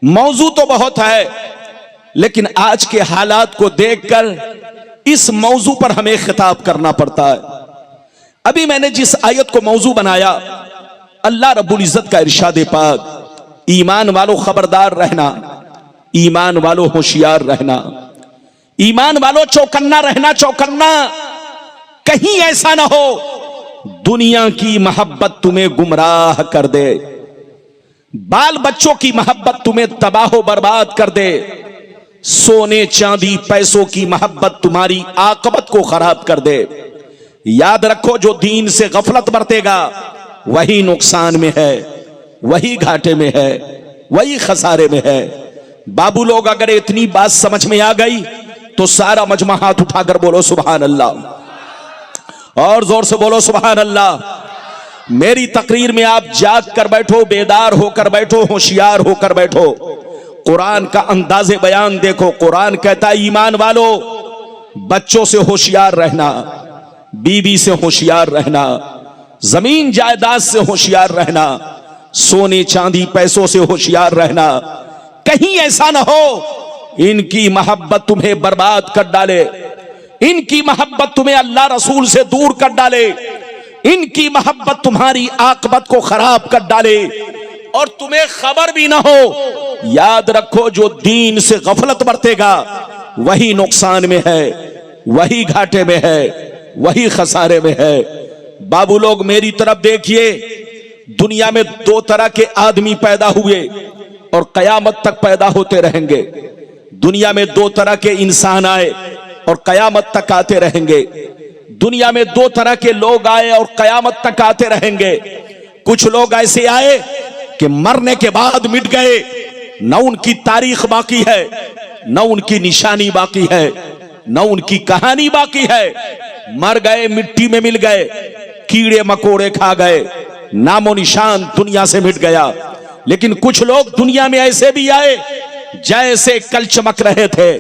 मौजू तो बहुत है, लेकिन आज के हालात को देखकर इस मौजू पर हमें खिताब करना पड़ता है। अभी मैंने जिस आयत को मौजू बनाया, अल्लाह रब्बुल इज्जत का इरशाद पाक, ईमान वालों खबरदार रहना, ईमान वालों होशियार रहना, ईमान वालों चौकन्ना रहना, चौकन्ना। कहीं ऐसा ना हो दुनिया की मोहब्बत तुम्हें गुमराह कर दे, बाल बच्चों की मोहब्बत तुम्हें तबाह बर्बाद कर दे, सोने चांदी पैसों की मोहब्बत तुम्हारी आकबत को खराब कर दे। याद रखो, जो दीन से गफलत बरतेगा वही नुकसान में है, वही घाटे में है, वही खसारे में है। बाबू लोग, अगर इतनी बात समझ में आ गई तो सारा मजमा हाथ उठाकर बोलो सुभान अल्लाह, और जोर से बोलो सुभान अल्लाह। मेरी तकरीर में आप जाग कर बैठो, बेदार होकर बैठो, होशियार होकर बैठो। कुरान का अंदाज़े बयान देखो। कुरान कहता है ईमान वालों बच्चों से होशियार रहना, बीवी से होशियार रहना, जमीन जायदाद से होशियार रहना, सोने चांदी पैसों से होशियार रहना। कहीं ऐसा ना हो इनकी मोहब्बत तुम्हें बर्बाद कर डाले, इनकी मोहब्बत तुम्हें अल्लाह रसूल से दूर कर डाले, इनकी मोहब्बत तुम्हारी आकबत को खराब कर डाले और तुम्हें खबर भी ना हो। याद रखो, जो दीन से गफलत बरतेगा वही नुकसान में है, वही घाटे में है, वही खसारे में है। बाबू लोग मेरी तरफ देखिए, दुनिया में दो तरह के आदमी पैदा हुए और कयामत तक पैदा होते रहेंगे। दुनिया में दो तरह के इंसान आए और कयामत तक आते रहेंगे। दुनिया में दो तरह के लोग आए और कयामत तक आते रहेंगे। कुछ लोग ऐसे आए कि मरने के बाद मिट गए, न उनकी तारीख बाकी है, न उनकी निशानी बाकी है, न उनकी कहानी बाकी है। मर गए, मिट्टी में मिल गए, कीड़े मकोड़े खा गए, नामो निशान दुनिया से मिट गया। लेकिन कुछ लोग दुनिया में ऐसे भी आए, जैसे कल चमक रहे थे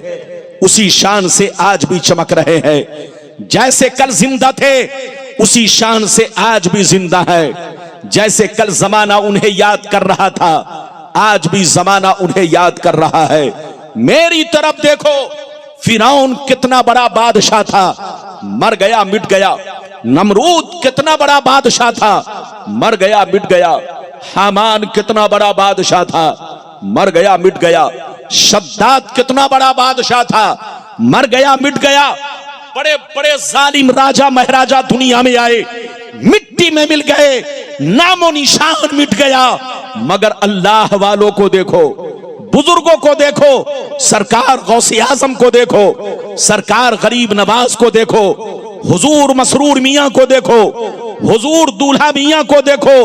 उसी शान से आज भी चमक रहे हैं, जैसे कल जिंदा थे उसी शान से आज भी जिंदा है। जैसे कल जमाना उन्हें याद कर रहा था, आज भी जमाना उन्हें याद कर रहा है। मेरी तरफ देखो, फिरौन कितना बड़ा बादशाह था, मर गया मिट गया। नमरूद कितना बड़ा बादशाह था, मर गया मिट गया। हामान कितना बड़ा बादशाह था, मर गया मिट गया। शद्दाद कितना बड़ा बादशाह था, मर गया मिट गया। बड़े बड़े जालिम राजा महाराजा दुनिया में आए, मिट्टी में मिल गए, नामो निशान मिट गया। मगर अल्लाह वालों को देखो, बुजुर्गों को देखो, सरकार गौसे आजम को देखो, सरकार गरीब नवाज को देखो, हुजूर मसरूर मियां को देखो, हुजूर दूल्हा मियां को देखो,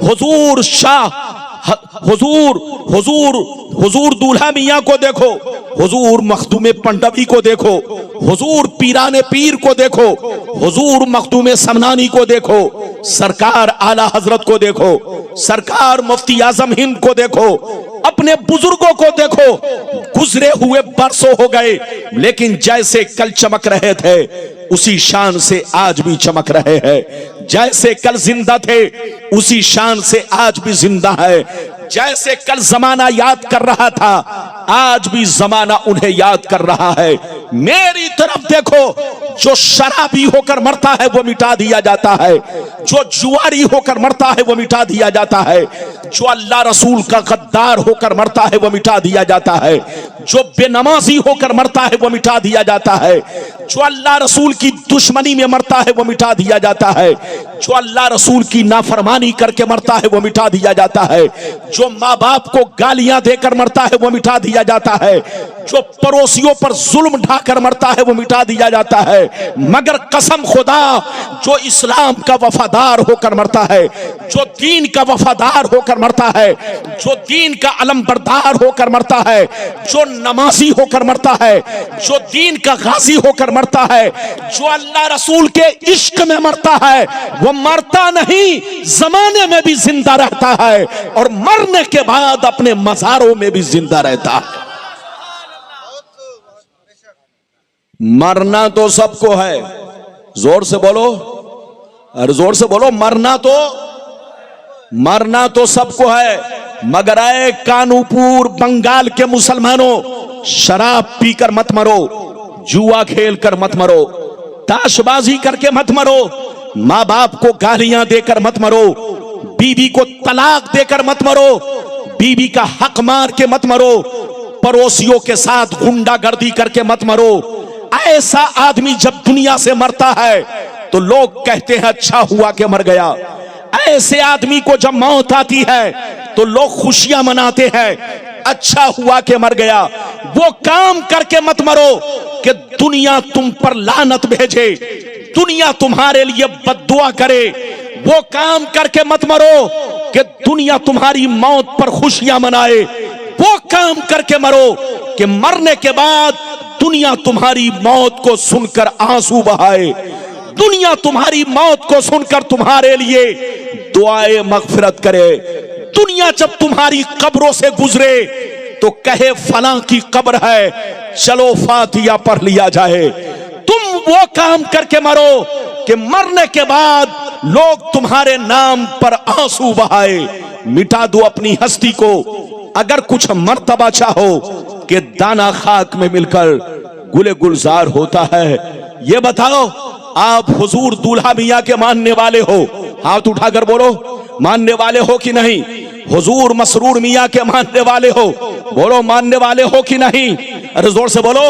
हुजूर शाह हुजूर हुजूर हुजूर दूल्हा मियां को देखो, हुजूर मखदूम पंडवी को देखो, हुजूर पीराने पीर को देखो, हुजूर मखदूम समनानी को देखो, सरकार आला हजरत को देखो, सरकार मुफ्ती आजम हिंद को देखो, अपने बुजुर्गों को देखो। गुजरे हुए बरसों हो गए, लेकिन जैसे कल चमक रहे थे उसी शान से आज भी चमक रहे हैं। जैसे कल जिंदा थे उसी शान से आज भी जिंदा है। जैसे कल जमाना याद कर रहा था, आज भी जमाना उन्हें याद कर रहा है। मेरी तरफ देखो, जो शराबी होकर मरता है वो मिटा दिया जाता है, जो जुआरी होकर मरता है वो मिटा दिया जाता है, जो अल्लाह रसूल का गद्दार होकर मरता है वो मिटा दिया जाता है, जो बेनमाजी होकर मरता है वो मिटा दिया जाता है, जो अल्लाह रसूल की दुश्मनी में मरता है वो मिटा दिया जाता है, जो अल्लाह रसूल की नाफरमानी करके मरता है वो मिटा दिया जाता है, जो माँ बाप को गालियां देकर मरता है वो मिटा दिया जाता है, जो पड़ोसियों पर जुल्म ढाकर मरता है वो मिटा दिया जाता है। मगर कसम खुदा, जो इस्लाम का वफादार होकर मरता है, जो दीन का वफादार होकर मरता है, जो दीन का अलमबरदार होकर मरता है, जो नमाजी होकर मरता है, जो दीन का गाजी होकर मरता है, जो अल्लाह रसूल के इश्क में मरता है, वो मरता नहीं, जमाने में भी जिंदा रहता है और मरने के बाद अपने मज़ारों में भी जिंदा रहता है। मरना तो सबको है, जोर से बोलो, अरे जोर से बोलो, मरना तो मरना तो सबको है, मगर आए कानूपुर बंगाल के मुसलमानों, शराब पीकर मत मरो, जुआ खेल कर मत मरो, ताशबाजी करके मत मरो, माँ बाप को गालियां देकर मत मरो, बीवी को तलाक देकर मत मरो, बीवी का हक मार के मत मरो, पड़ोसियों के साथ गुंडागर्दी करके मत मरो। ऐसा आदमी जब दुनिया से मरता है तो लोग कहते हैं अच्छा हुआ कि मर गया। ऐसे आदमी को जब मौत आती है तो लोग खुशियां मनाते हैं, अच्छा हुआ कि मर गया। वो काम करके मत मरो कि दुनिया तुम पर लानत भेजे, दुनिया तुम्हारे लिए बद्दुआ करे। वो काम करके मत मरो कि दुनिया तुम्हारी मौत पर खुशियां मनाए। वो काम करके मरो कि मरने के बाद दुनिया तुम्हारी मौत को सुनकर आंसू बहाए, दुनिया तुम्हारी मौत को सुनकर तुम्हारे लिए दुआए मगफिरत करे। दुनिया जब तुम्हारी कब्रों से गुजरे तो कहे फलां की कब्र है, चलो फातिहा पढ़ लिया जाए। तुम वो काम करके मरो कि मरने के बाद लोग तुम्हारे नाम पर आंसू बहाए। मिटा दो अपनी हस्ती को। अगर कुछ मर्तबा चाहो कि दाना खाक में मिलकर गुले गुलजार होता है। ये बताओ, आप हुजूर दूल्हा मियां के मानने वाले हो? हाथ उठाकर बोलो, मानने वाले हो कि नहीं? हुजूर मसरूर मियां के मानने वाले हो? बोलो, मानने वाले हो कि नहीं? अरे जोर से बोलो।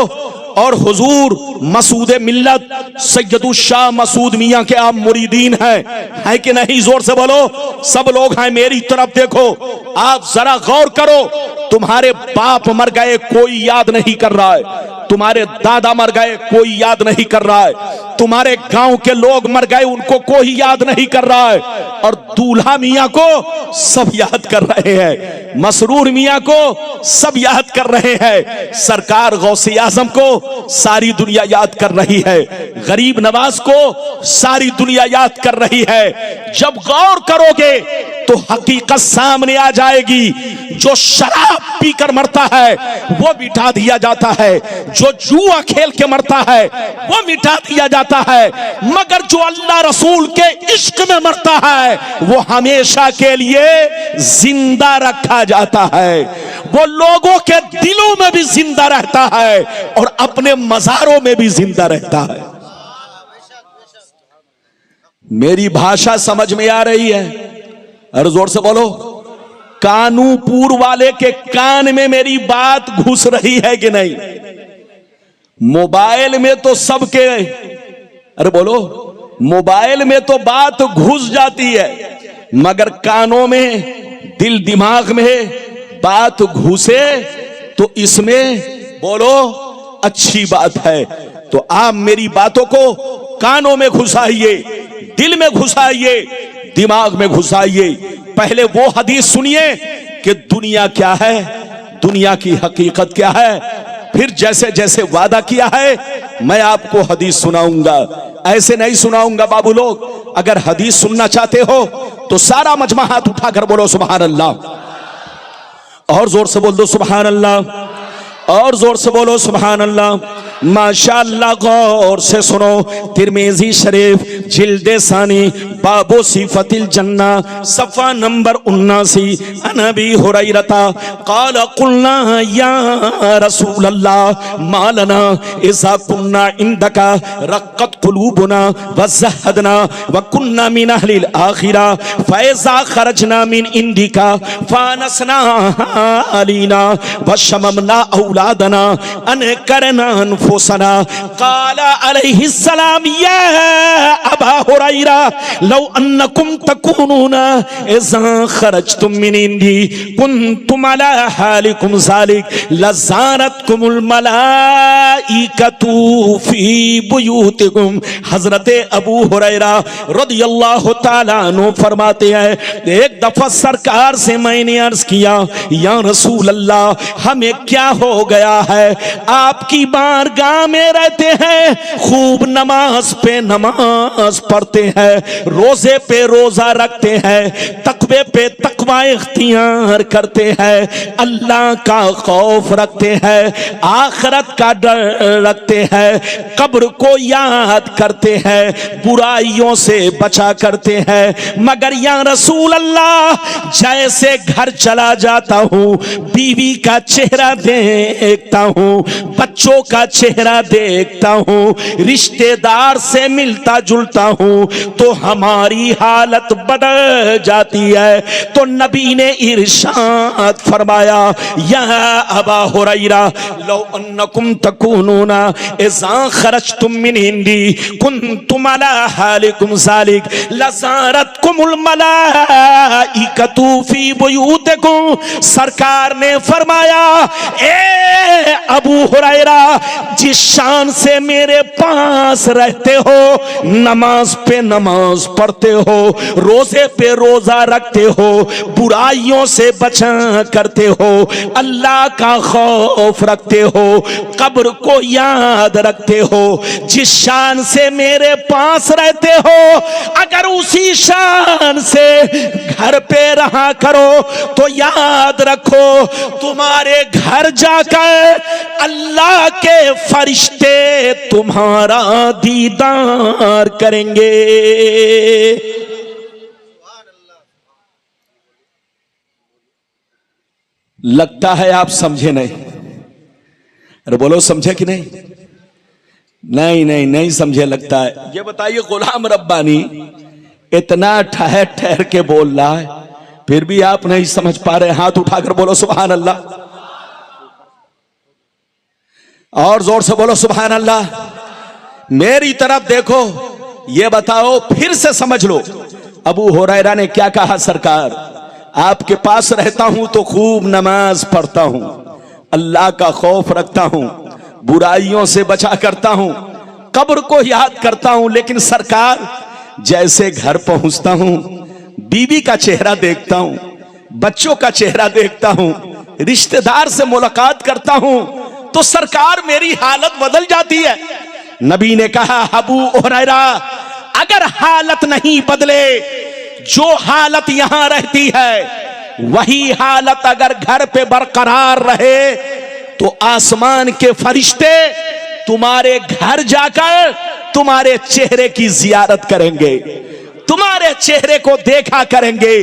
और हुजूर मसूद मिल्लत सैयदुल शाह मसूद मियां के आप मुरीदीन हैं कि नहीं? जोर से बोलो। सब लोग हैं, मेरी तरफ देखो। आप जरा गौर करो, तुम्हारे बाप मर गए, कोई याद नहीं कर रहा है। तुम्हारे दादा मर गए, कोई याद नहीं कर रहा है। तुम्हारे गांव के लोग मर गए, उनको कोई याद नहीं कर रहा है। और दूल्हा मियां को सब याद कर रहे हैं, मसरूर मियां को सब याद कर रहे हैं, सरकार गौसे आजम को सारी दुनिया याद कर रही है, गरीब नवाज को सारी दुनिया याद कर रही है। जब गौर करोगे तो हकीकत सामने आ जाएगी। जो शराब पीकर मरता है वो मिटा दिया जाता है, जो जुआ खेल के मरता है वो मिटा दिया जाता है, मगर जो अल्लाह रसूल के इश्क में मरता है वो हमेशा के लिए जिंदा रखा जाता है। वो लोगों के दिलों में भी जिंदा रहता है और अपने मज़ारों में भी जिंदा रहता है। मेरी भाषा समझ में आ रही है? अरे जोर से बोलो। कानूपुर वाले के कान में मेरी बात घुस रही है कि नहीं? मोबाइल में तो सबके, अरे बोलो, मोबाइल में तो बात घुस जाती है, मगर कानों में, दिल दिमाग में बात घुसे तो इसमें बोलो अच्छी बात है। तो आप मेरी बातों को कानों में घुसाइए, दिल में घुसाइए, दिमाग में घुसाइए। पहले वो हदीस सुनिए कि दुनिया क्या है, दुनिया की हकीकत क्या है, फिर जैसे जैसे वादा किया है मैं आपको हदीस सुनाऊंगा। ऐसे नहीं सुनाऊंगा बाबू लोग। अगर हदीस सुनना चाहते हो तो सारा मजमा हाथ उठाकर बोलो सुभान अल्लाह, और जोर से बोल दो सुभान अल्लाह, और जोर से बोलो सुभान अल्लाह। माशाअल्लाह, गौर से सुनो। तिरमिज़ी शरीफ जिल्दे सानी बाबो सिफतिल जन्ना सफ़ा नंबर 79। अनबी हुरैरता क़ाल क़ुलना या रसूल अल्लाह मा लना इज़ा कुन्ना इंदका रक़्क़त क़ुलूबुना व ज़हदना व कुन्ना मिन अहलिल आखिरा फ़इज़ा ख़रजना मिन इंदिका फ़ानसना अलीना व शममना औलादना अन करना फुसना। काला अलैहिस्सलाम या अबा हुरैरा लौ अन्नकुम तकूनूना इज़ा खरजतुम मिन इंदी कुन्तुम अला हालिकुम ज़ालिक लज़ारतकुमुल मलाइकतु फी बुयूतिकुम। हज़रत अबू हुरैरा रज़ियल्लाहु ताला अन्हु फरमाते हैं, एक दफा सरकार से मैंने अर्ज किया, या रसूल अल्लाह, हमें क्या हो गया है, आपकी बारगाह गाह में रहते हैं, खूब नमाज पे नमाज पढ़ते हैं, रोजे पे रोजा रखते हैं, तकवे पे तकवा इख्तियार करते हैं, अल्लाह का खौफ रखते हैं, आखिरत का डर रखते हैं, कब्र को याद करते हैं, बुराइयों से बचा करते हैं। मगर या रसूल अल्लाह, जैसे घर चला जाता हूं, बीवी का चेहरा देखता हूं, बच्चों का चेहरा देखता हूं, रिश्तेदार से मिलता जुलता हूं, तो हमारी हालत बदल जाती है। तो नबी ने इरशाद फरमाया, या अबा हुरैरा लौ अन्नकुम तकूनूना इज़ा खरजतुम मिन इंदी कुंतुम अला हालिकुम ज़ालिक लज़ारतकुमुल मलाइकतु फी बुयूतिकुम। सरकार ने फरमाया, ए अबू हुरैरा, जिस शान से मेरे पास रहते हो, नमाज पे नमाज पढ़ते हो, रोजे पे रोजा रखते हो, बुराइयों से बचा करते हो, अल्लाह का खौफ रखते हो, कब्र को याद रखते हो, जिस शान से मेरे पास रहते हो, अगर उसी शान से घर पे रहा करो तो याद रखो, तुम्हारे घर जाकर अल्लाह के फरिश्ते तुम्हारा दीदार करेंगे। लगता है आप समझे नहीं। अरे बोलो, समझे कि नहीं? नहीं नहीं नहीं समझे लगता है। ये बताइए, गुलाम रब्बानी इतना ठहर ठहर के बोल रहा है, फिर भी आप नहीं समझ पा रहे। हाथ उठाकर बोलो सुभान अल्लाह, और जोर से बोलो सुभान अल्लाह। मेरी तरफ देखो, ये बताओ, फिर से समझ लो, अबू हुरैरा ने क्या कहा? सरकार, आपके पास रहता हूं तो खूब नमाज पढ़ता हूं, अल्लाह का खौफ रखता हूं, बुराइयों से बचा करता हूं, कब्र को याद करता हूं, लेकिन सरकार, जैसे घर पहुंचता हूं, बीवी का चेहरा देखता हूं, बच्चों का चेहरा देखता हूं, रिश्तेदार से मुलाकात करता हूं, तो सरकार मेरी हालत बदल जाती है। नबी ने कहा, अबू हुरैरा, अगर हालत नहीं बदले, जो हालत यहां रहती है वही हालत अगर घर पे बरकरार रहे, तो आसमान के फरिश्ते तुम्हारे घर जाकर तुम्हारे चेहरे की जियारत करेंगे, तुम्हारे चेहरे को देखा करेंगे।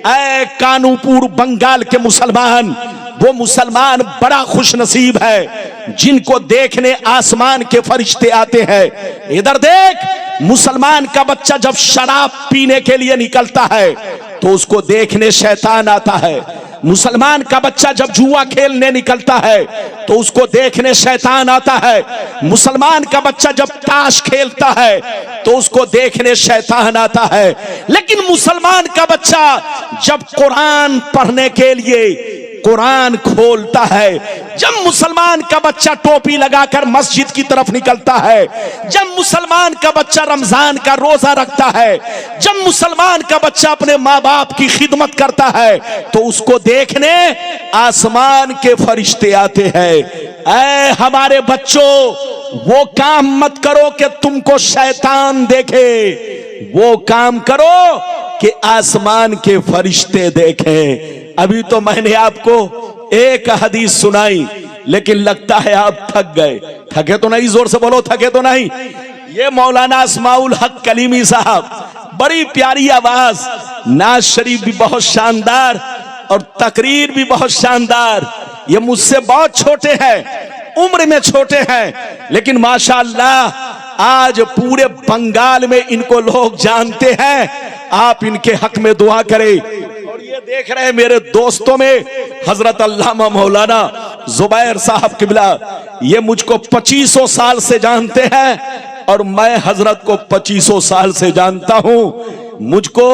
ऐ कानूपुर बंगाल के मुसलमान, वो मुसलमान बड़ा खुश नसीब है जिनको देखने आसमान के फरिश्ते आते हैं। इधर देख, मुसलमान का बच्चा जब शराब पीने के लिए निकलता है तो उसको देखने शैतान आता है। मुसलमान का बच्चा जब जुआ खेलने निकलता है तो उसको देखने शैतान आता है। मुसलमान का बच्चा जब ताश खेलता है तो उसको देखने शैतान आता है। लेकिन मुसलमान का बच्चा जब कुरान पढ़ने के लिए कुरान खोलता है, जब मुसलमान का बच्चा टोपी लगाकर मस्जिद की तरफ निकलता है, जब मुसलमान का बच्चा रमजान का रोजा रखता है, जब मुसलमान का बच्चा अपने माँ बाप की खिदमत करता है, तो उसको देखने आसमान के फरिश्ते आते हैं। ऐ हमारे बच्चों, वो काम मत करो कि तुमको शैतान देखे, वो काम करो कि आसमान के फरिश्ते देखें। अभी तो मैंने आपको एक हदीस सुनाई, लेकिन लगता है आप थक गए। थके तो नहीं? जोर से बोलो, थके तो नहीं? ये मौलाना अस्माउल हक कलीमी साहब, बड़ी प्यारी आवाज, नाज शरीफ भी बहुत शानदार और तकरीर भी बहुत शानदार। ये मुझसे बहुत छोटे हैं, उम्र में छोटे हैं, लेकिन माशाअल्लाह आज पूरे बंगाल में इनको लोग जानते हैं। आप इनके हक में दुआ करें। और ये देख रहे हैं मेरे दोस्तों में हजरत अल्लामा मौलाना जुबैर साहब किबला, ये मुझको 2500 साल से जानते हैं और मैं हजरत को 2500 साल से जानता हूं। मुझको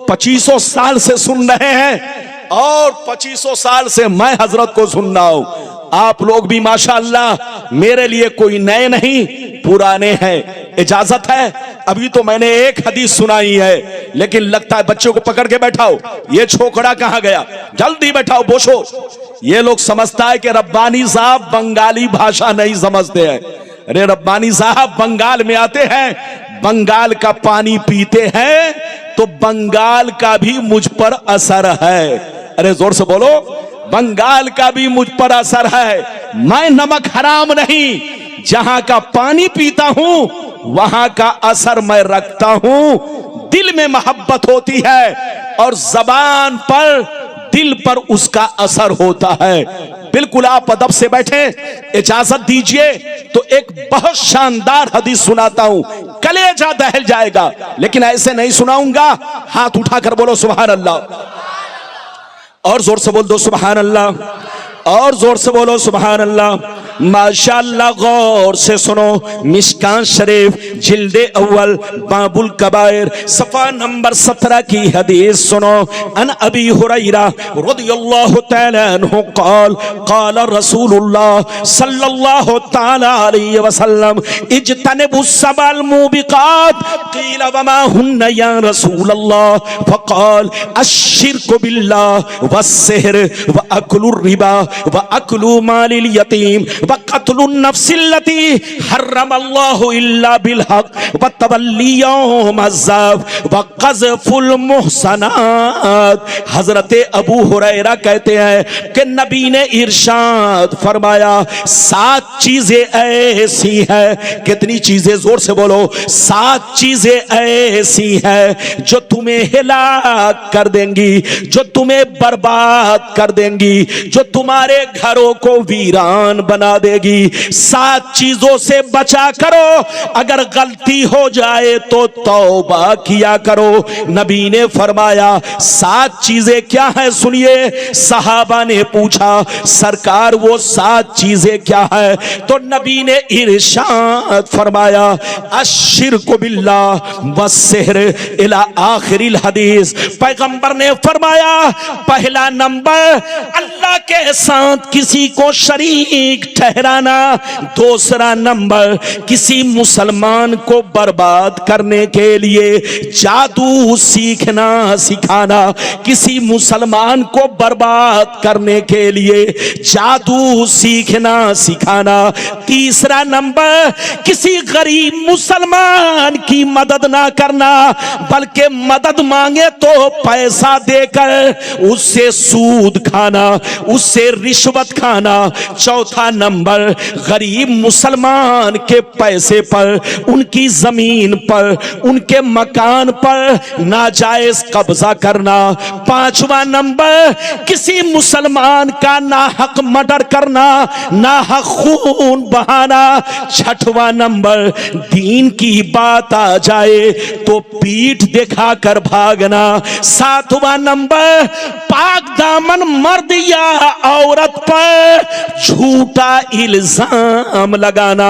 2500 साल से सुन रहे हैं और 2500 साल से मैं हजरत को सुन रहा हूं। आप लोग भी माशाअल्लाह मेरे लिए कोई नए नहीं, पुराने हैं। इजाजत है? अभी तो मैंने एक हदीस सुनाई है, लेकिन लगता है बच्चों को पकड़ के बैठाओ। ये छोकरा कहां गया? जल्दी बैठाओ, बोशो। ये लोग समझता है कि रब्बानी साहब बंगाली भाषा नहीं समझते हैं। अरे रब्बानी साहब बंगाल में आते हैं, बंगाल का पानी पीते हैं तो बंगाल का भी मुझ पर असर है। अरे जोर से बोलो, बंगाल का भी मुझ पर असर है। मैं नमक हराम नहीं, जहां का पानी पीता हूं वहां का असर मैं रखता हूं। दिल में मोहब्बत होती है और जबान पर, दिल पर उसका असर होता है। बिल्कुल आप अदब से बैठे, इजाजत दीजिए तो एक बहुत शानदार हदीस सुनाता हूं, कलेजा दहल जाएगा, लेकिन ऐसे नहीं सुनाऊंगा। हाथ उठाकर बोलो सुभान अल्लाह, और जोर से बोल दो सुभान अल्लाह, और जोर से बोलो सुभान अल्लाह। माशाअल्लाह, गौर से सुनो। मिशकान शरीफ जिल्दे अव्वल बाबुल कबायर सफा नंबर 17 की हदीस सुनो। अन अबी हुरैरा रदियल्लाहु तआला अन्हु क़ाल क़ाल रसूलुल्लाह सल्लल्लाहु तआला अलैहि वसल्लम इज्तनिबुस सबल मुबिकात क़ील वमा हुन्ना या रसूलल्लाह फ़क़ाल अश्शिरकु बिल्लाह वस्सिहर व अक्लुर रिबा व अक्लु मालिल यतीम व क़त्लुन नफ्सिल्लती हर्रमल्लाहु इल्ला बिल हक़ व तवल्ली यौमज़्ज़ाफ़ व क़ज़फ़ुल मुहसनात। हज़रत अबू हुरैरा कहते हैं कि नबी ने इरशाद फरमाया, 7 चीजें ऐसी हैं। कितनी चीजें? जोर से बोलो। 7 चीजें ऐसी हैं जो तुम्हें हिलाक कर देंगी, जो तुम्हें बर्बाद कर देंगी, जो तुम्हारे घरों को वीरान बना देगी। 7 चीजों से बचा करो, अगर गलती हो जाए तो तौबा किया करो। नबी ने फरमाया 7 चीजें क्या है? सुनिए। सहाबा ने पूछा सरकार वो 7 चीजें क्या है? तो नबी ने इरशाद फरमाया अश्शिरकु बिल्लाह वस्सिहर इला आखिरिल हदीस। पैगंबर ने फरमाया पहला नंबर अल्लाह के साथ किसी को शरीक ठहराना, दूसरा नंबर किसी मुसलमान को बर्बाद करने के लिए जादू सीखना सिखाना, किसी मुसलमान को बर्बाद करने के लिए जादू सीखना सिखाना। तीसरा नंबर किसी गरीब मुसलमान की मदद ना करना, बल्कि मदद मांगे तो पैसा देकर उससे सूद खाना, उससे रिश्वत खाना। चौथा नंबर गरीब मुसलमान के पैसे पर, उनकी जमीन पर, उनके मकान पर नाजायज कब्जा करना। पांचवा नंबर किसी मुसलमान का नाहक मर्डर करना, नाहक खून बहाना। छठवां नंबर दीन की बात आ जाए तो पीठ दिखाकर भागना। सातवां नंबर पाक दामन मर्द या औरत पर झूठा इल्जाम लगाना।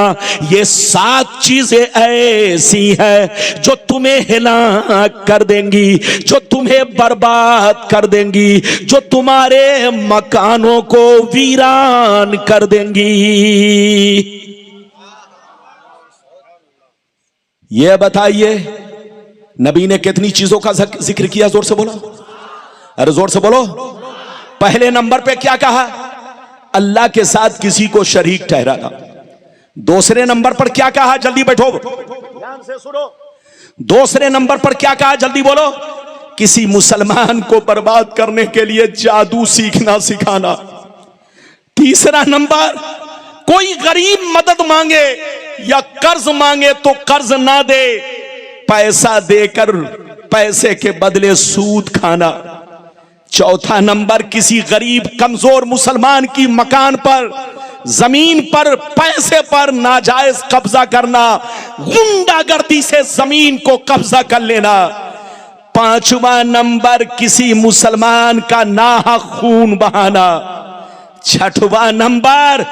ये 7 चीजें ऐसी है जो तुम्हें हिलाक कर देंगी, जो तुम्हें बर्बाद कर देंगी, जो तुम्हारे मकानों को वीरान कर देंगी। ये बताइए नबी ने कितनी चीजों का जिक्र किया? जोर से बोलो, अरे जोर से बोलो। पहले नंबर पे क्या कहा? अल्लाह के साथ किसी को शरीक ठहराना। दूसरे नंबर पर क्या कहा? जल्दी बैठो, ध्यान से सुनो। दूसरे नंबर पर क्या कहा? जल्दी बोलो। किसी मुसलमान को बर्बाद करने के लिए जादू सीखना सिखाना। तीसरा नंबर कोई गरीब मदद मांगे या कर्ज मांगे तो कर्ज ना दे, पैसा देकर पैसे के बदले सूद खाना। चौथा नंबर किसी गरीब कमजोर मुसलमान की मकान पर, जमीन पर, पैसे पर नाजायज कब्जा करना, गुंडागर्दी से जमीन को कब्जा कर लेना। पांचवा नंबर किसी मुसलमान का नाहक खून बहाना। छठवां नंबर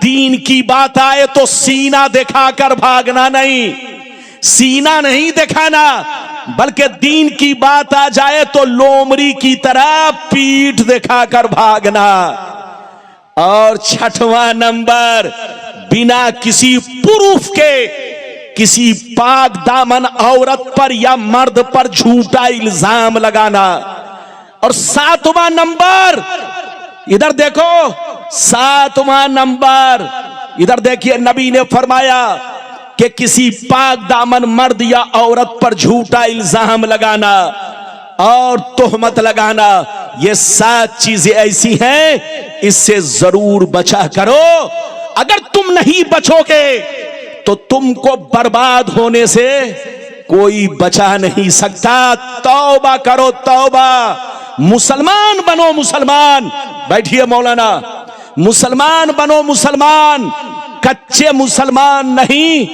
दीन की बात आए तो सीना दिखाकर भागना नहीं, सीना नहीं दिखाना, बल्कि दीन की बात आ जाए तो लोमड़ी की तरह पीठ दिखाकर भागना। और छठवां नंबर बिना किसी प्रूफ के किसी पाक दामन औरत पर या मर्द पर झूठा इल्जाम लगाना। और सातवां नंबर इधर देखो 7वां नंबर, इधर देखिए नबी ने फरमाया कि किसी पाक दामन मर्द या औरत पर झूठा इल्जाम लगाना और तोहमत लगाना, ये 7 चीजें ऐसी हैं, इससे जरूर बचा करो। अगर तुम नहीं बचोगे तो तुमको बर्बाद होने से कोई बचा नहीं सकता। तौबा करो, तौबा। मुसलमान बनो, मुसलमान। बैठिए मौलाना, मुसलमान बनो, मुसलमान। कच्चे मुसलमान नहीं,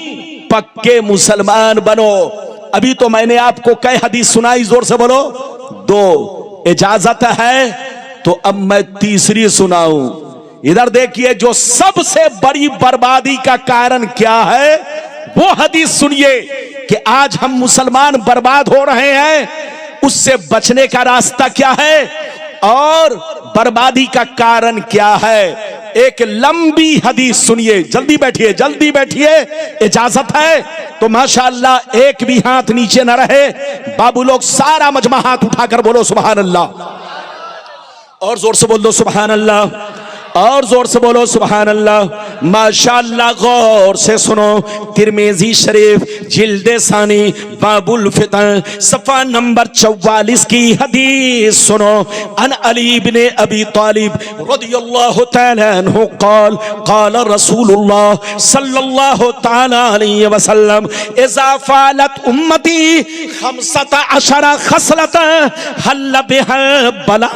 पक्के मुसलमान बनो। अभी तो मैंने आपको कई हदीस सुनाई, जोर से बोलो। 2 इजाजत है तो अब मैं तीसरी सुनाऊं। इधर देखिए, जो सबसे बड़ी बर्बादी का कारण क्या है वो हदीस सुनिए कि आज हम मुसलमान बर्बाद हो रहे हैं, उससे बचने का रास्ता क्या है और बर्बादी का कारण क्या है। एक लंबी हदीस सुनिए। जल्दी बैठिए, जल्दी बैठिए, इजाजत है तो माशाअल्लाह एक भी हाथ नीचे न रहे। बाबू लोग सारा मजमा हाथ उठाकर बोलो सुभान अल्लाह, और जोर से बोल दो सुभान अल्लाह, और जोर से बोलो सुभान अल्लाह। माशाअल्लाह, गौर से सुनो। तिरमिज़ी शरीफ जिल्दे सानी बाबुल फितन सफा नंबर 44 की हदीस सुनो। अन अली इब्ने अबी तालिब रदियल्लाहु तआला अन्हु क़ाल क़ाल रसूलुल्लाह सल्लल्लाहु तआला अलैहि वसल्लम इज़ा फ़अलत उम्मती 15 खसलतन हल्ल बिहा बला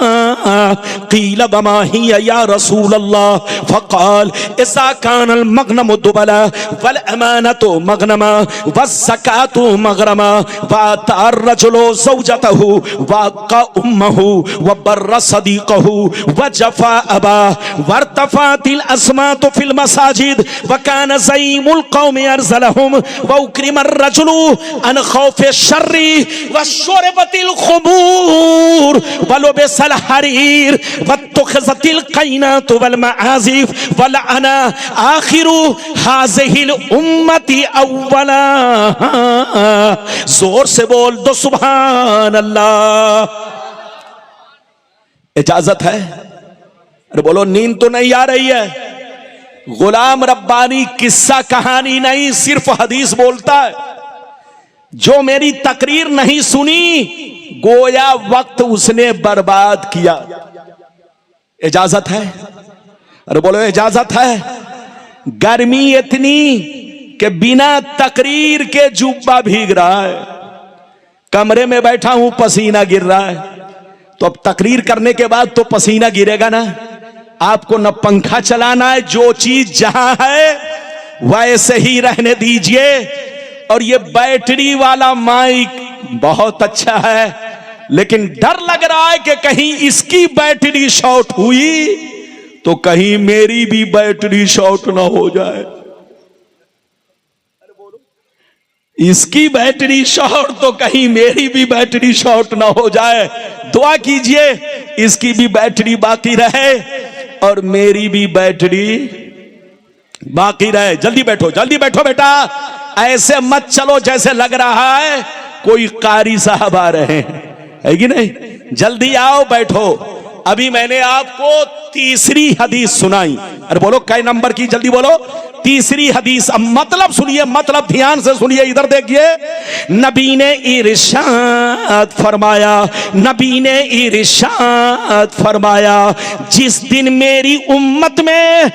क़ील वमा हिया या रसूल अल्लाह फ़क़ाल इज़ा कानल मग़नमु दुबला वल अमानतु मग़नमा वज़्ज़कातु मग़रमा वअतार रजुलु ज़ौजतहु वअक़ा उम्महु वबर्र सदीक़हु वजफ़ा अबा वर्तफ़ातिल अस्मातु फ़िल मसाजिद वकान ज़ईमुल क़ौमि अरज़लहुम वउक्रिमर रजुलु अन ख़ौफ़ि शर्रि वशुरबतिल ख़ुबूर वलुबिसल हरीर वत्तुख़िज़तिल क़ैनातु वल मआज़िफ़ वलअना आखिरु हाज़िहिल उम्मती अव्वला। जोर से बोल दो सुभान अल्लाह। इजाजत है? अरे बोलो, नींद तो नहीं आ रही है? गुलाम रब्बानी किस्सा कहानी नहीं, सिर्फ हदीस बोलता है। जो मेरी तकरीर नहीं सुनी गोया वक्त उसने बर्बाद किया। इजाजत है? अरे बोलो इजाजत है? गर्मी इतनी कि बिना तकरीर के जुब्बा भीग रहा है, कमरे में बैठा हूं पसीना गिर रहा है, तो अब तकरीर करने के बाद तो पसीना गिरेगा ना। आपको न पंखा चलाना है, जो चीज जहां है वैसे ही रहने दीजिए। और ये बैटरी वाला माइक बहुत अच्छा है, लेकिन डर लग रहा है कि कहीं इसकी बैटरी शॉर्ट हुई तो कहीं मेरी भी बैटरी शॉर्ट ना हो जाए। इसकी बैटरी शॉर्ट तो कहीं मेरी भी बैटरी शॉर्ट ना हो जाए। दुआ कीजिए इसकी भी बैटरी बाकी रहे और मेरी भी बैटरी बाकी रहे। जल्दी बैठो, जल्दी बैठो बेटा, ऐसे मत चलो जैसे लग रहा है कोई कारी साहब आ रहे हैं, है कि नहीं? जल्दी आओ, बैठो। अभी मैंने आपको तीसरी हदीस सुनाई। अरे बोलो कै नंबर की? जल्दी बोलो। तीसरी हदीस। अब मतलब सुनिए, मतलब ध्यान से सुनिए। इधर देखिए, नबी ने इरशाद फरमाया, नबी ने इरशाद फरमाया, जिस दिन मेरी उम्मत में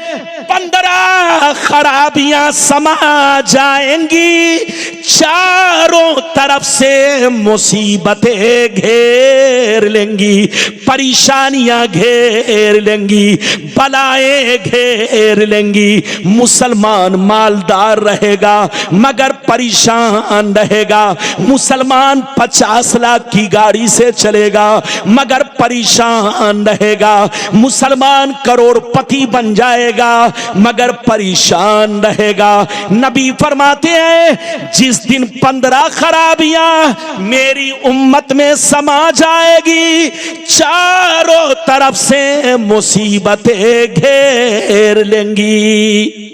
15 खराबियां समा जाएंगी, चारों तरफ से मुसीबतें घेर लेंगी, परेशानियां घेर लेंगी, बलाएं घेर लेंगी। मुसलमान मालदार रहेगा मगर परेशान रहेगा। मुसलमान 50 लाख की गाड़ी से चलेगा मगर परेशान रहेगा। मुसलमान करोड़पति बन जाएगा मगर परेशान रहेगा। नबी फरमाते हैं, जिस दिन 15 खराबियां मेरी उम्मत में समा जाएगी, चारों तरफ से मुसीबतें घेर लेंगी।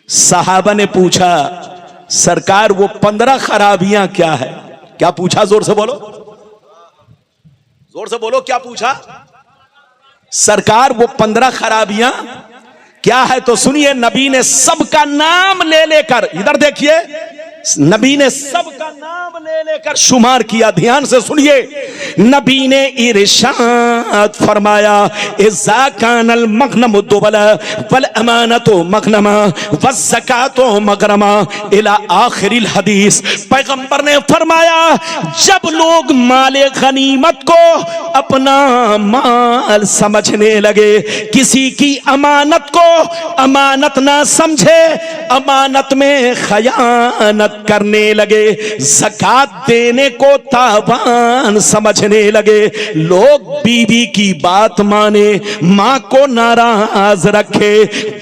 सहाबा ने पूछा, सरकार वो 15 खराबियां क्या है? क्या पूछा? जोर से बोलो, जोर से बोलो, क्या पूछा? सरकार वो 15 खराबियां क्या है तो सुनिए। नबी ने सबका नाम ले लेकर, इधर देखिए, नबी ने सबका नाम ले लेकर शुमार किया। ध्यान से सुनिए, नबी ने इरशाद फरमाया, इज़ा कानल मगनमु दुबला वल अमानतु मगनमा वज़्ज़कातु मगरमा इला आखिरिल हदीस। पैगंबर ने फरमाया, जब लोग माले गनीमत को अपना माल समझने लगे, किसी की अमानत को अमानत ना समझे, अमानत में खयानत करने लगे, ज़कात देने को तावान समझने लगे, लोग बीवी की बात माने, मां को नाराज रखे,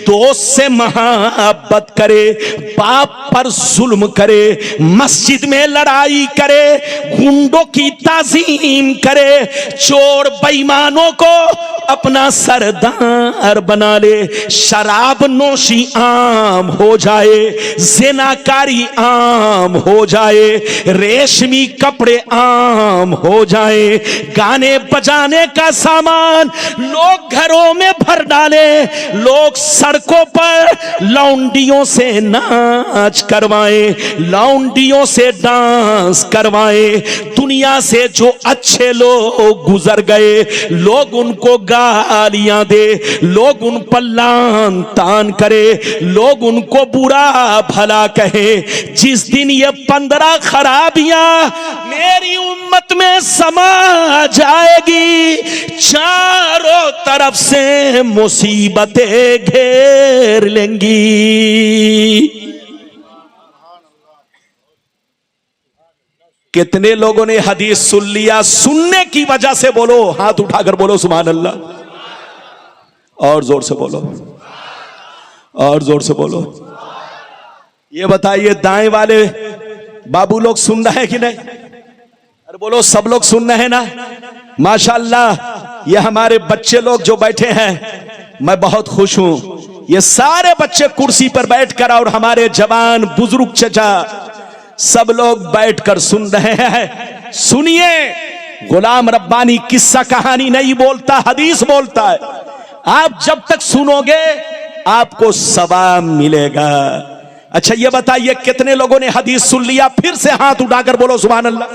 दोस्त से मोहब्बत करे, बाप पर जुल्म करे, मस्जिद में लड़ाई करे, गुंडों की ताजीम करे, चोर बेईमानों को अपना सरदार बना ले, शराब नोशी आम हो जाए, ज़िनाकारी आम हो जाए, रेशमी कपड़े आम हो जाए, गाने बजाने का सामान लोग घरों में भर डाले, लोग सड़कों पर लौंडियों से नाच करवाएं, लौंडियों से डांस करवाएं, दुनिया से जो अच्छे लोग गुजर गए लोग उनको गालियां दे, लोग उन पर लान तान करे, लोग उनको बुरा भला कहे। जिस दिन ये 15 खराबियां मेरी उम्मत में समा जाएगी, चारों तरफ से मुसीबतें घेर लेंगी। कितने लोगों ने हदीस सुन लिया? सुनने की वजह से बोलो, हाथ उठाकर बोलो सुभान अल्लाह, और जोर से बोलो, और जोर से बोलो। ये बताइए दाएं वाले बाबू लोग सुन रहे हैं कि नहीं? अरे बोलो, सब लोग सुन रहे हैं ना? माशाअल्लाह, ये हमारे बच्चे लोग जो बैठे हैं, मैं बहुत खुश हूं। ये सारे बच्चे कुर्सी पर बैठकर और हमारे जवान बुजुर्ग चचा सब लोग बैठकर सुन रहे हैं। सुनिए, गुलाम रब्बानी किस्सा कहानी नहीं बोलता, हदीस बोलता है। आप जब तक सुनोगे आपको सवाब मिलेगा। अच्छा ये बताइए, कितने लोगों ने हदीस सुन लिया? फिर से हाथ उठाकर बोलो सुभान अल्लाह,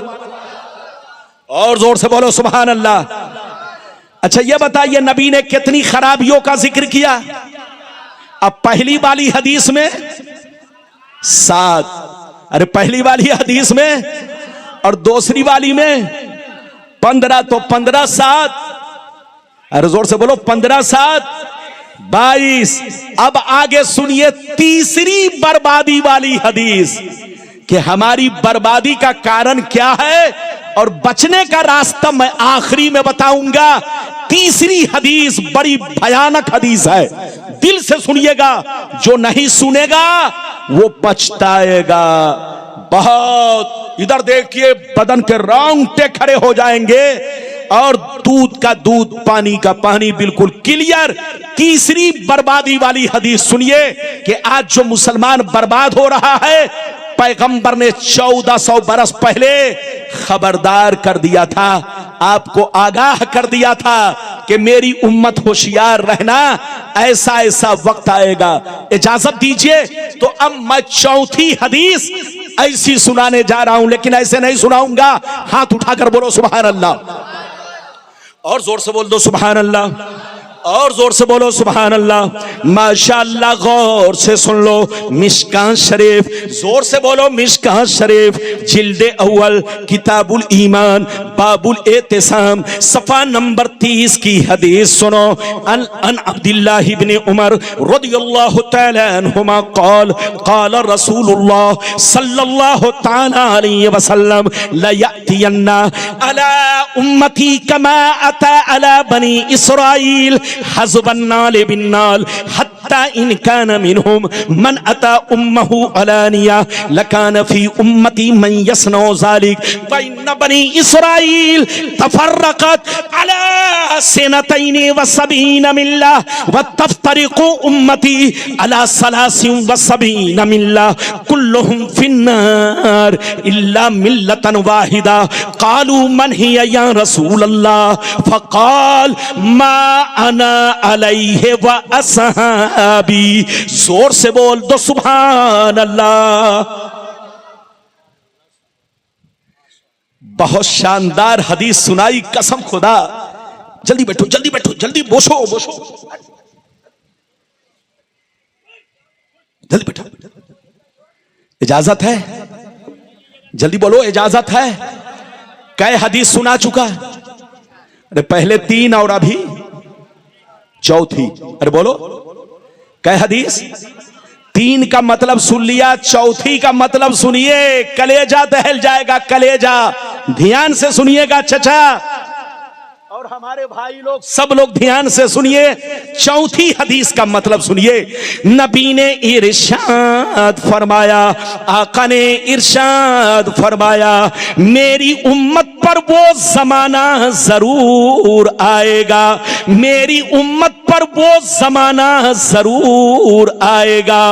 और जोर से बोलो सुभान अल्लाह। अच्छा ये बताइए, नबी ने कितनी खराबियों का जिक्र किया? अब पहली वाली हदीस में 7, अरे पहली वाली हदीस में और दूसरी वाली में 15, तो 15 7, अरे जोर से बोलो 15 7 22। अब आगे सुनिए तीसरी बर्बादी वाली हदीस, कि हमारी बर्बादी का कारण क्या है और बचने का रास्ता मैं आखिरी में बताऊंगा। तीसरी हदीस बड़ी भयानक हदीस है, दिल से सुनिएगा, जो नहीं सुनेगा वो पछताएगा बहुत। इधर देखिए, बदन के रोंगटे खड़े हो जाएंगे, और दूध का दूध, पानी का पानी, बिल्कुल क्लियर। तीसरी बर्बादी वाली हदीस सुनिए, कि आज जो मुसलमान बर्बाद हो रहा है, पैगंबर ने 1400 बरस पहले खबरदार कर दिया था, आपको आगाह कर दिया था कि मेरी उम्मत होशियार रहना, ऐसा ऐसा वक्त आएगा। इजाजत दीजिए तो अब मैं चौथी हदीस ऐसी सुनाने जा रहा हूं, लेकिन ऐसे नहीं सुनाऊंगा। हाथ उठाकर बोलो सुभान अल्लाह, और जोर से बोल दो सुभान अल्लाह, और जोर से बोलो सुभान अल्लाह। माशाअल्लाह, गौर से सुन लो। मिशकात शरीफ, जोर से बोलो मिशकात शरीफ, जिल्दे अव्वल, किताबुल ईमान, बाबुल एतिसाम, सफा नंबर 30 की हदीस सुनो। अन अब्दुल्लाह इब्न उमर रदियल्लाहु तआला अन्हुमा क़ाल क़ाल रसूलुल्लाह सल्लल्लाहु तआला अलैहि वसल्लम ला यअतियन्ना अला उम्मती कमा अता अला बनी इसराइल हज़बन्नाल बिन्नाल हत्ता हत्ता इन कान मिनहुम मन अता उम्महु अलानिया लकान फी उम्मती मन यसनो ज़ालिक व इन्न बनी इस्राईल तफर्रकत अला सनतैनि व सबीन मिल्ला व तफ्तरिकु उम्मती अला सलासिन व सबीन मिल्ला कुल्लुहुम फिन्नार इल्ला मिल्लतन वाहिदा कालू मन हिया या रसूल अल्लाह फकाल मा अना अलैहि व असहाबी। जोर से बोल दो सुभान अल्लाह। बहुत शानदार हदीस सुनाई, कसम खुदा। जल्दी बैठो जल्दी बैठो जल्दी बोसो बोसो जल्दी बैठो। इजाजत है? जल्दी बोलो इजाजत है? कै हदीस सुना चुका? अरे पहले 3 और अभी चौथी। अरे बोलो कै हदीस? 3 का मतलब सुन लिया, चौथी का मतलब सुनिए, कलेजा दहल जाएगा कलेजा। ध्यान से सुनिएगा चचा और हमारे भाई लोग, सब लोग ध्यान से सुनिए। चौथी हदीस का मतलब सुनिए। नबी ने इरशाद फरमाया, आका ने इरशाद फरमाया, मेरी उम्मत पर वो जमाना जरूर आएगा, मेरी उम्मत पर वो जमाना जरूर आएगा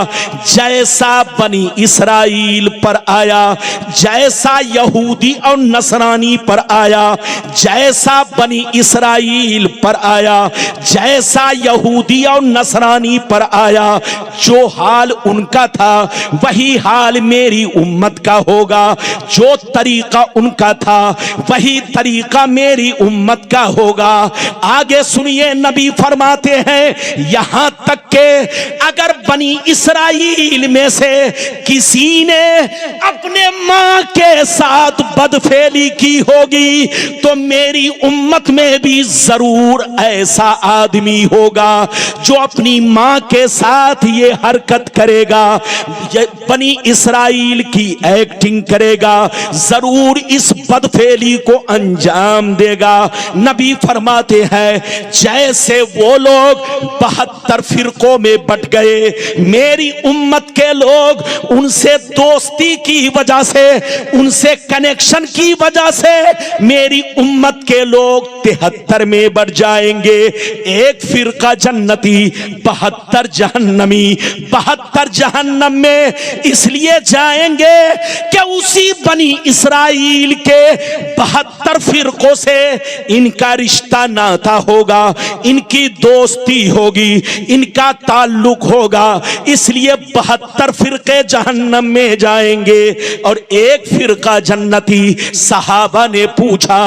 जैसा बनी इसराइल पर आया, जैसा यहूदी और नसरानी पर आया, जैसा बनी इसराइल पर आया, जैसा यहूदी और नसरानी पर आया। जो हाल उनका था वही हाल मेरी उम्मत का होगा, जो तरीका उनका था वही तरीका मेरी उम्मत का होगा। आगे सुनिए, नबी फरमाते हैं यहां तक के अगर बनी इसराइल में से किसी ने अपने मां के साथ बदफेली की होगी तो मेरी उम्मत में भी जरूर ऐसा आदमी होगा जो अपनी मां के साथ ये हरकत करेगा, ये बनी इसराइल की एक्टिंग करेगा, जरूर इस बदफेली को अंजाम देगा। नबी फरमाते हैं जैसे वो लोग 72 फिरकों में बट गए, मेरी उम्मत के लोग उनसे दोस्ती की वजह से, उनसे कनेक्शन की वजह से मेरी उम्मत के लोग 73 में बढ़ जाएंगे। एक फिरका जन्नती, 72 जहन्नमी। 72 जहन्नम में इसलिए जाएंगे कि उसी बनी इसराइल के 72 फिरकों से इनका रिश्ता नाता होगा, इनकी दोस्ती होगी, इनका ताल्लुक होगा, इसलिए 72 फिरके जहन्नम में जाएंगे और एक फिरका जन्नती। सहाबा ने पूछा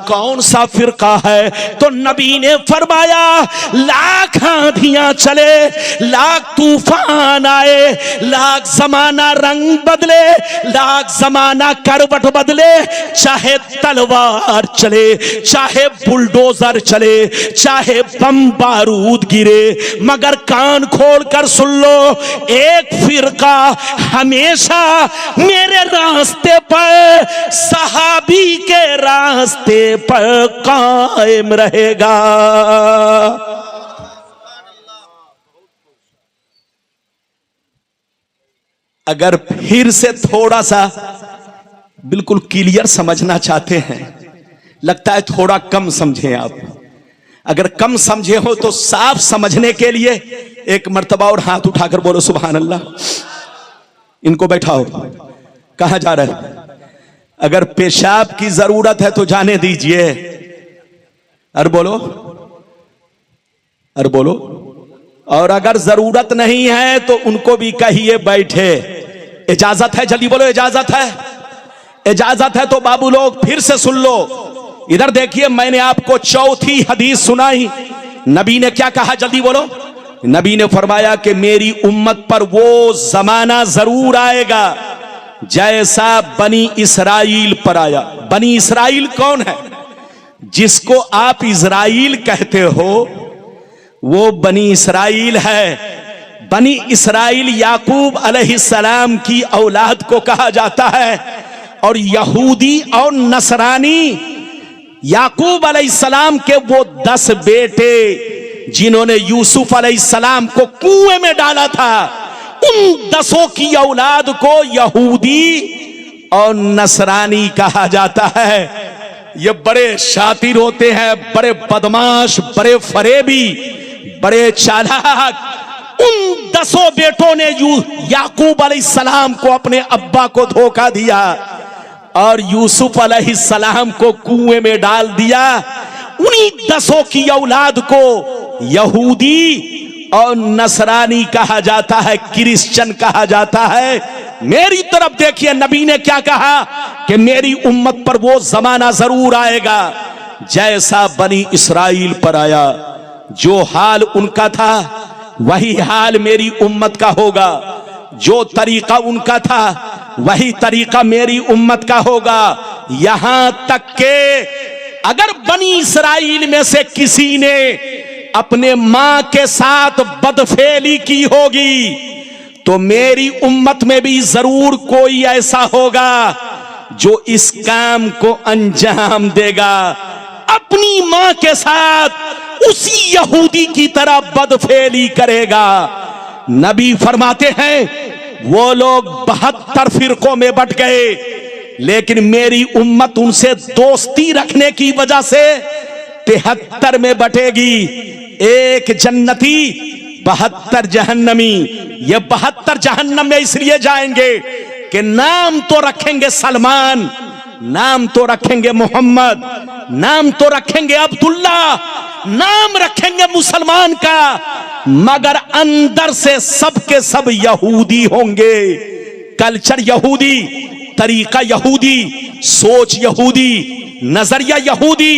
कौन सा फिरका है? तो नबी ने फरमाया लाख आंधियां चले, लाख तूफान आए, लाख जमाना रंग बदले, लाख जमाना करवट बदले, चाहे तलवार चले, चाहे बुलडोजर चले, चाहे बम बारूद गिरे, मगर कान खोल कर सुन लो, एक फिरका हमेशा मेरे रास्ते पर, सहाबी के रास्ते पर कायम रहेगा। अगर फिर से थोड़ा सा बिल्कुल क्लियर समझना चाहते हैं, लगता है थोड़ा कम समझे आप, अगर कम समझे हो तो साफ समझने के लिए एक मर्तबा और हाथ उठाकर बोलो सुभान अल्लाह। इनको बैठाओ, कहां जा रहे हैं? अगर पेशाब की जरूरत है तो जाने दीजिए। अरे बोलो, अरे बोलो। और अगर जरूरत नहीं है तो उनको भी कहिए बैठे। इजाजत है? जल्दी बोलो इजाजत है? इजाजत है तो बाबू लोग फिर से सुन लो। इधर देखिए, मैंने आपको चौथी हदीस सुनाई। नबी ने क्या कहा? जल्दी बोलो। नबी ने फरमाया कि मेरी उम्मत पर वो जमाना जरूर आएगा जैसा बनी इसराइल पर आया। बनी इसराइल कौन है? जिसको आप इजराइल कहते हो वो बनी इसराइल है। बनी इसराइल याकूब अलैहिस्सलाम की औलाद को कहा जाता है। और यहूदी और नसरानी, याकूब अलैहिस्सलाम के वो 10 बेटे, जिन्होंने यूसुफ अलैहिस्सलाम को कुएं में डाला था, उन 10 की औलाद को यहूदी और नसरानी कहा जाता है। ये बड़े शातिर होते हैं, बड़े बदमाश, बड़े फरेबी, बड़े चालाक। उन 10 बेटों ने याकूब अलैहिस्सलाम को, अपने अब्बा को धोखा दिया और यूसुफ अलैहिस्सलाम को कुएं में डाल दिया। उन्हीं 10 की औलाद को यहूदी और नसरानी कहा जाता है, क्रिश्चियन कहा जाता है। मेरी तरफ देखिए, नबी ने क्या कहा कि मेरी उम्मत पर वो जमाना जरूर आएगा जैसा बनी इस्राइल पर आया। जो हाल उनका था वही हाल मेरी उम्मत का होगा, जो तरीका उनका था वही तरीका मेरी उम्मत का होगा। यहां तक के अगर बनी इस्राइल में से किसी ने अपने मां के साथ बदफेली की होगी तो मेरी उम्मत में भी जरूर कोई ऐसा होगा जो इस काम को अंजाम देगा। अपनी मां के साथ उसी यहूदी की तरह बदफेली करेगा। नबी फरमाते हैं वो लोग 72 फिरकों में बट गए, लेकिन मेरी उम्मत उनसे दोस्ती रखने की वजह से 73 में बटेगी। एक जन्नती 72 जहन्नमी। ये 72 जहन्नम में इसलिए जाएंगे कि नाम तो रखेंगे सलमान, नाम तो रखेंगे मोहम्मद, नाम तो रखेंगे अब्दुल्ला, नाम रखेंगे मुसलमान का, मगर अंदर से सब के सब यहूदी होंगे। कल्चर यहूदी, तरीका यहूदी, सोच यहूदी, नजरिया यहूदी,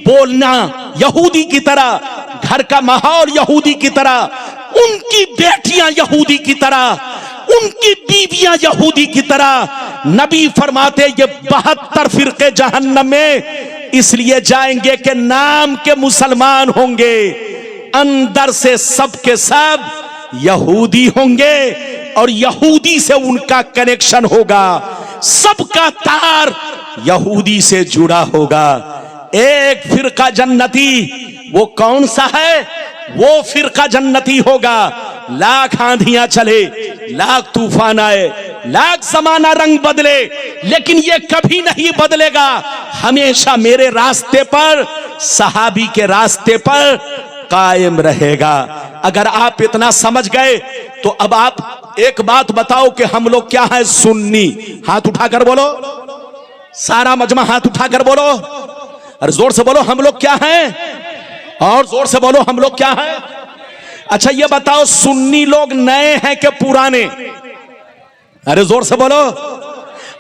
बोलना यहूदी की तरह, घर का माहौल यहूदी की तरह, उनकी बेटियां यहूदी की तरह, उनकी बीवियां यहूदी की तरह। नबी फरमाते ये 72 फिरके जहन्नम में इसलिए जाएंगे कि नाम के मुसलमान होंगे, अंदर से सब के सब यहूदी होंगे और यहूदी से उनका कनेक्शन होगा, सबका तार यहूदी से जुड़ा होगा। एक फिरका जन्नती, वो कौन सा है? वो फिरका जन्नती होगा। लाख आंधियां चले, लाख तूफान आए, लाख जमाना रंग बदले, लेकिन ये कभी नहीं बदलेगा। हमेशा मेरे रास्ते पर, सहाबी के रास्ते पर कायम रहेगा। अगर आप इतना समझ गए तो अब आप एक बात बताओ कि हम लोग क्या हैं? सुन्नी। हाथ उठाकर बोलो, सारा मजमा हाथ उठाकर बोलो, और जोर से बोलो हम लोग क्या हैं, और जोर से बोलो हम लोग क्या हैं। अच्छा ये बताओ, सुन्नी लोग नए हैं कि पुराने? अरे जोर से बोलो,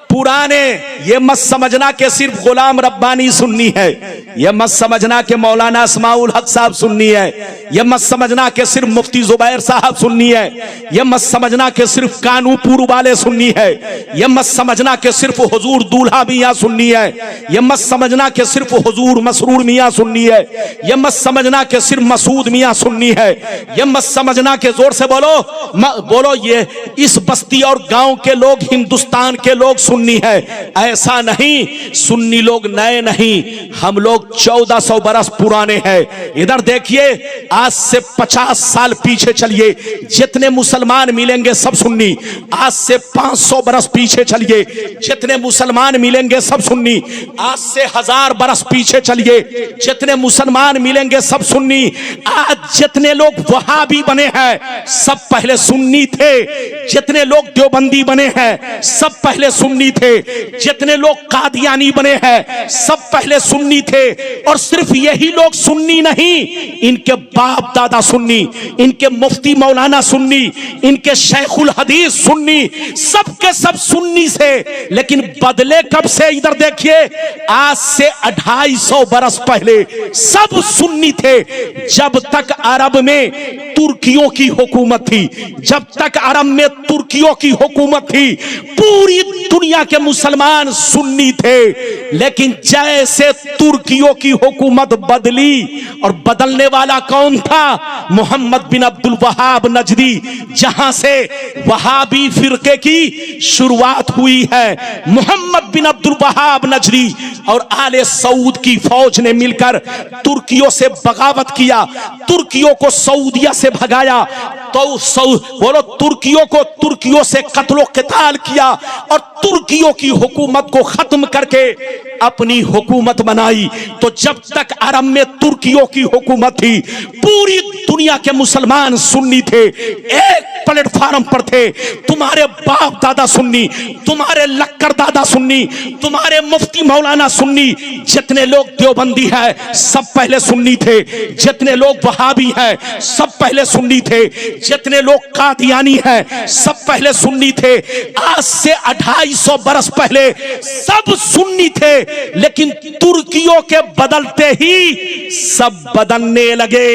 पुराने। ये मत समझना कि सिर्फ गुलाम रब्बानी सुन्नी है, ये मत समझना कि मौलाना अस्माउल हक साहब सुन्नी है, ये मत समझना कि सिर्फ मुफ्ती जुबैर साहब सुन्नी है, ये मत समझना कि सिर्फ कानूपुर वाले सुन्नी है, ये मत समझना कि सिर्फ हुजूर दूल्हा मियां सुन्नी है, ये मत समझना कि सिर्फ हुजूर मसरूर मियां सुन्नी है, ये मत समझना कि सिर्फ मसूद मियां सुन्नी है, ये मत समझना कि जोर से बोलो बोलो ये इस बस्ती और गांव के लोग, हिंदुस्तान के लोग सुन्नी है। ऐसा नहीं, सुन्नी लोग नए नहीं, हम लोग 1400 बरस पुराने हैं। इधर देखिए, आज से 50 साल पीछे चलिए, जितने मुसलमान मिलेंगे सब सुन्नी। आज से 500 बरस पीछे चलिए, जितने मुसलमान मिलेंगे सब सुन्नी। आज से 1000 बरस पीछे चलिए, जितने मुसलमान मिलेंगे सब सुन्नी। आज जितने लोग वहाबी बने हैं सब पहले सुन्नी थे, जितने लोग देवबंदी बने हैं सब पहले सुन्नी थे, जितने लोग कादियानी बने हैं सब पहले सुन्नी थे। और सिर्फ यही लोग सुन्नी नहीं, इनके बाप दादा सुन्नी, इनके मुफ्ती मौलाना सुन्नी, इनके शेखुल हदीस सुन्नी, सब के सब सुन्नी से। लेकिन बदले कब से? इधर देखिए, आज से 250 बरस पहले सब सुन्नी थे। जब तक अरब में तुर्कियों की हुकूमत थी, जब तक अरब में तुर्कियों की हुकूमत थी, पूरी दुनिया के मुसलमान सुन्नी थे। लेकिन जैसे तुर्कियों की हुकूमत बदली, और बदलने वाला कौन था? मोहम्मद बिन अब्दुल वहाब नजदी, जहां से वहाबी फिरके की शुरुआत हुई है। मोहम्मद बिन अब्दुल वहाब नजरी और आले सऊद की फौज ने मिलकर तुर्कियों से बगावत किया, तुर्कियों को सऊदिया से भगाया। तो बोलो तुर्कियों से कत्लो क़िताल किया और तुर्कियों की हुकूमत को खत्म करके अपनी हुकूमत बनाई। तो जब तक अरब में तुर्कियों की हुकूमत थी, पूरी दुनिया के मुसलमान सुन्नी थे, एक प्लेटफार्म पर थे। तुम्हारे बाप दादा सुन्नी, तुम्हारे लक्कर दादा सुन्नी, तुम्हारे मुफ्ती मौलाना सुन्नी, जितने लोग देवबंदी है सब पहले सुन्नी थे, जितने लोग वहाबी है सब पहले सुन्नी थे, जितने लोग कादियानी है सब पहले सुन्नी थे। आज से 250 बरस पहले सब सुन्नी थे, लेकिन तुर्कियों के बदलते ही सब बदलने लगे।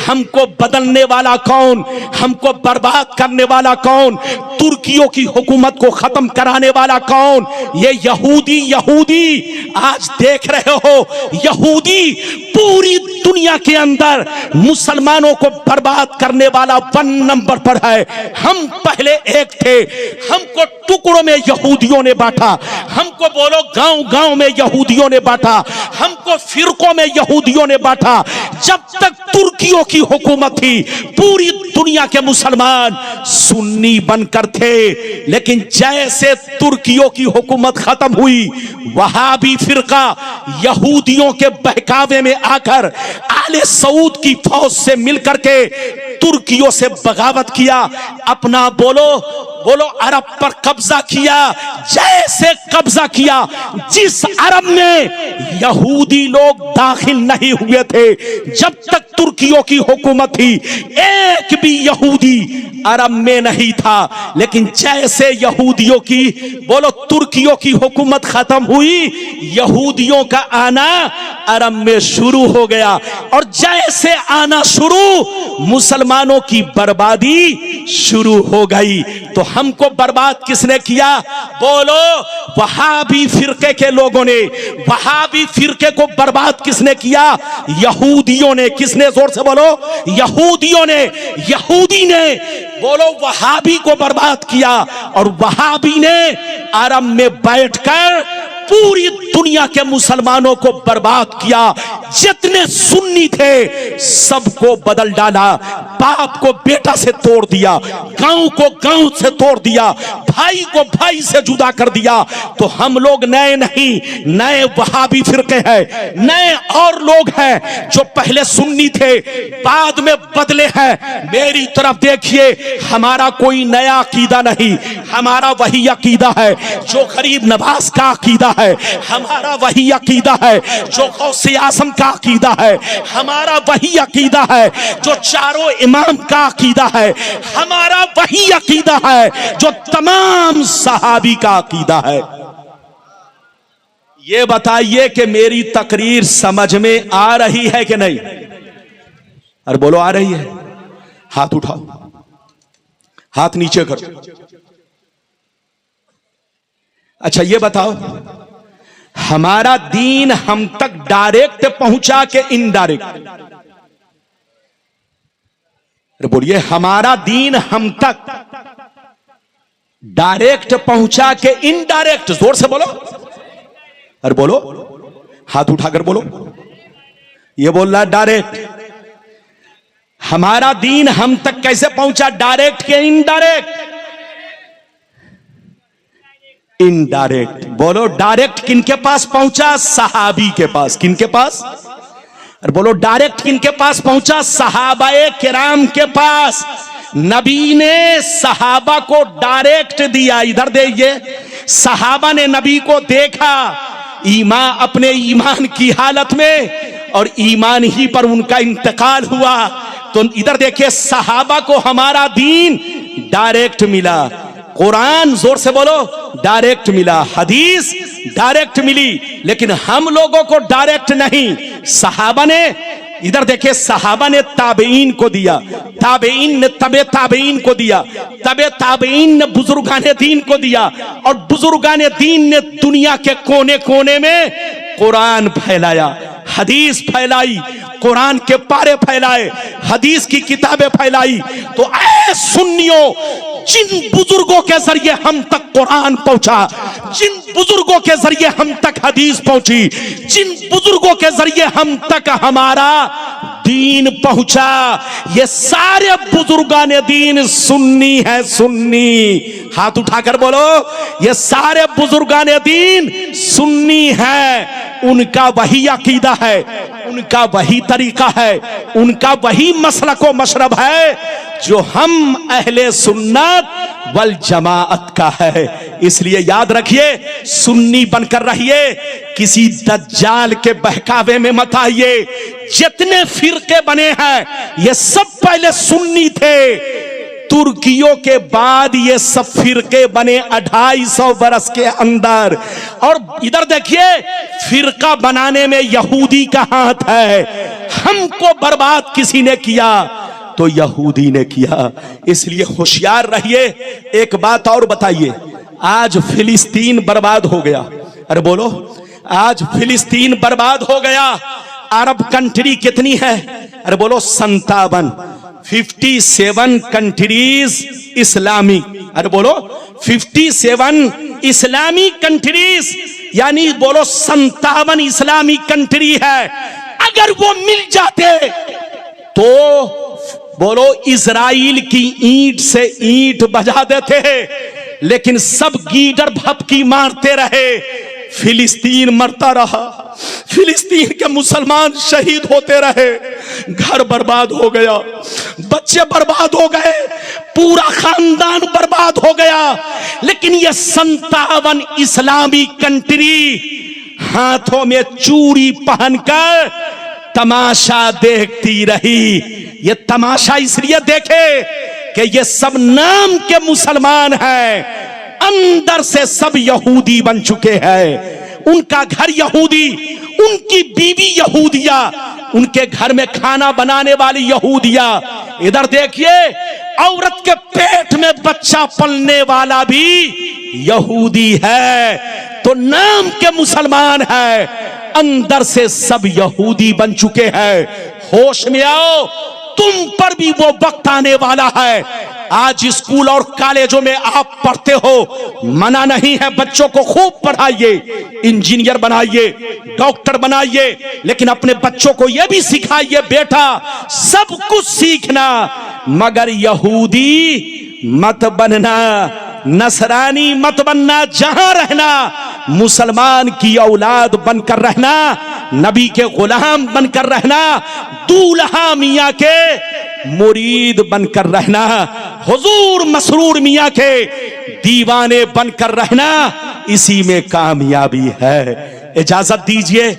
हमको बदलने वाला कौन, हमको बर्बाद करने वाला कौन, तुर्कियों की हुकूमत को खत्म कराने वाला कौन? ये यहूदी आज देख रहे हो, यहूदी पूरी दुनिया के अंदर मुसलमानों को बर्बाद करने वाला 1 नंबर पर है। हम पहले एक थे, हमको टुकड़ों में यहूदियों ने बांटा, हमको बोलो गांव गांव में यहूदियों ने बांटा, हमको फिरकों में यहूदियों ने बांटा। जब तक तुर्कियों की हुकूमत थी, पूरी दुनिया के मुसलमान सुन्नी बनकर थे, लेकिन जैसे तुर्कियों की हुकूमत खत्म हुई, वहाबी फिरका यहूदियों के बहकावे में आकर आले सऊद की फौज से मिलकर के तुर्कियों से बगावत किया, अपना बोलो अरब पर कब्जा किया। जैसे कब्जा किया, जिस अरब में यहूदी लोग दाखिल नहीं हुए थे, जब तक तुर्कियों की हुकूमत थी, एक भी यहूदी अरब में नहीं था। लेकिन जैसे यहूदियों की तुर्कियों की हुकूमत खत्म हुई, यहूदियों का आना अरब में शुरू हो गया, और जैसे आना शुरू, मुसलमानों की बर्बादी शुरू हो गई। तो हमको बर्बाद किसने किया? बोलो वहाबी फिरके के लोगों ने। वहाबी फिरके को बर्बाद किसने किया? यहूदियों ने। किसने? जोर से बोलो, यहूदियों ने। यहूदी ने बोलो वहाबी को बर्बाद किया, और वहाबी ने अरब में बैठकर पूरी दुनिया के मुसलमानों को बर्बाद किया। जितने सुन्नी थे सबको बदल डाला, बाप को बेटा से तोड़ दिया, गांव को गांव से तोड़ दिया, भाई को भाई से जुदा कर दिया। तो हम लोग नए नहीं, नए वहाबी फिरके हैं, नए और लोग हैं जो पहले सुन्नी थे बाद में बदले हैं। मेरी तरफ देखिए, हमारा कोई नया अकीदा नहीं, हमारा वही अकीदा है जो गरीब नवाज का अकीदा है, हमारा वही अकीदा है जो गौसे आज़म का अकीदा है, हमारा वही अकीदा है जो चारों इमाम का अकीदा है, हमारा वही अकीदा है जो तमाम सहाबी का अकीदा है। ये बताइए कि मेरी तकरीर समझ में आ रही है कि नहीं? अरे बोलो आ रही है? हाथ उठाओ, हाथ नीचे करो। अच्छा ये बताओ, हमारा दीन हम तक डायरेक्ट पहुंचा के इनडायरेक्ट? अरे बोलिए, हमारा दीन हम तक डायरेक्ट पहुंचा के इनडायरेक्ट? जोर से बोलो, अरे बोलो, हाथ उठाकर बोलो। ये बोल रहा है डायरेक्ट। हमारा दीन हम तक कैसे पहुंचा? डायरेक्ट के इनडायरेक्ट? इनडायरेक्ट। बोलो डायरेक्ट किनके पास पहुंचा? सहाबी के पास। किनके पास? अरे बोलो डायरेक्ट किनके पास पहुंचा? सहाबाए किराम के पास। नबी ने सहाबा को डायरेक्ट दिया। इधर देखिए, सहाबा ने नबी को देखा ईमान, अपने ईमान की हालत में, और ईमान ही पर उनका इंतकाल हुआ। तो इधर देखिए, सहाबा को हमारा दीन डायरेक्ट मिला। कुरान, जोर से बोलो, डायरेक्ट मिला। हदीस डायरेक्ट मिली, लेकिन हम लोगों को डायरेक्ट नहीं। सहाबा ने, इधर देखिए, सहाबा ने ताबेईन को दिया, ताबेईन ने तबे ताबेईन को दिया, तबे ताबेईन ने बुजुर्गाने दीन को दिया, और बुजुर्गाने दीन ने दुनिया के कोने कोने में कुरान फैलाया, हदीस फैलाई, कुरान के पारे फैलाए, हदीस की किताबें फैलाई। तो ऐ सुन्नियों, जिन बुजुर्गों के जरिए हम तक कुरान पहुंचा, जिन बुजुर्गों के जरिए हम तक हदीस पहुंची, जिन बुजुर्गों के जरिए हम तक हमारा दीन पहुंचा, ये सारे बुजुर्गान दीन सुन्नी है। सुन्नी, हाथ उठाकर बोलो, ये सारे बुजुर्गान दीन सुन्नी है। उनका वही अकीदा है, उनका वही तरीका है, उनका वही मसलक व मशरब है जो हम अहले सुन्नत वल जमाअत का है। इसलिए याद रखिए, सुन्नी बनकर रहिए, किसी दज्जाल के बहकावे में मत आइए। जितने फिरके बने हैं ये सब पहले सुन्नी थे, तुर्कियों के बाद ये सब फिरके बने 250 बरस के अंदर। और इधर देखिए, फिरका बनाने में यहूदी का हाथ है। हमको बर्बाद किसी ने किया तो यहूदी ने किया। इसलिए होशियार रहिए। एक बात और बताइए, आज फिलिस्तीन बर्बाद हो गया। अरे बोलो, आज फिलिस्तीन बर्बाद हो गया। अरब कंट्री कितनी है? अरे बोलो 57। 57 कंट्रीज इस्लामिक। अरे बोलो 57 इस्लामिक कंट्रीज, यानी बोलो 57 इस्लामिक कंट्री है। अगर वो मिल जाते तो बोलो इजराइल की ईंट से ईंट बजा देते, लेकिन सब गीदड़ भपकी मारते रहे, फिलिस्तीन मरता रहा, फिलिस्तीन के मुसलमान शहीद होते रहे, घर बर्बाद हो गया, बच्चे बर्बाद हो गए, पूरा खानदान बर्बाद हो गया। लेकिन ये 57 इस्लामी कंट्री हाथों में चूड़ी पहनकर तमाशा देखती रही। ये तमाशा इसलिए देखे कि ये सब नाम के मुसलमान हैं, अंदर से सब यहूदी बन चुके हैं। उनका घर यहूदी, उनकी बीवी यहूदिया, उनके घर में खाना बनाने वाली यहूदिया। इधर देखिए, औरत के पेट में बच्चा पलने वाला भी यहूदी है। तो नाम के मुसलमान है, अंदर से सब यहूदी बन चुके हैं। होश में आओ, तुम पर भी वो वक्त आने वाला है। आज स्कूल और कॉलेजों में आप पढ़ते हो, मना नहीं है, बच्चों को खूब पढ़ाइए, इंजीनियर बनाइए, डॉक्टर बनाइए, लेकिन अपने बच्चों को यह भी सिखाइए, बेटा सब कुछ सीखना, मगर यहूदी मत बनना, नसरानी मत बनना। जहां रहना मुसलमान की औलाद बनकर रहना, नबी के गुलाम बनकर रहना, दूल्हा मियां के मुरीद बनकर रहना, हुजूर मसरूर मियां के दीवाने बनकर रहना, इसी में कामयाबी है। इजाजत दीजिए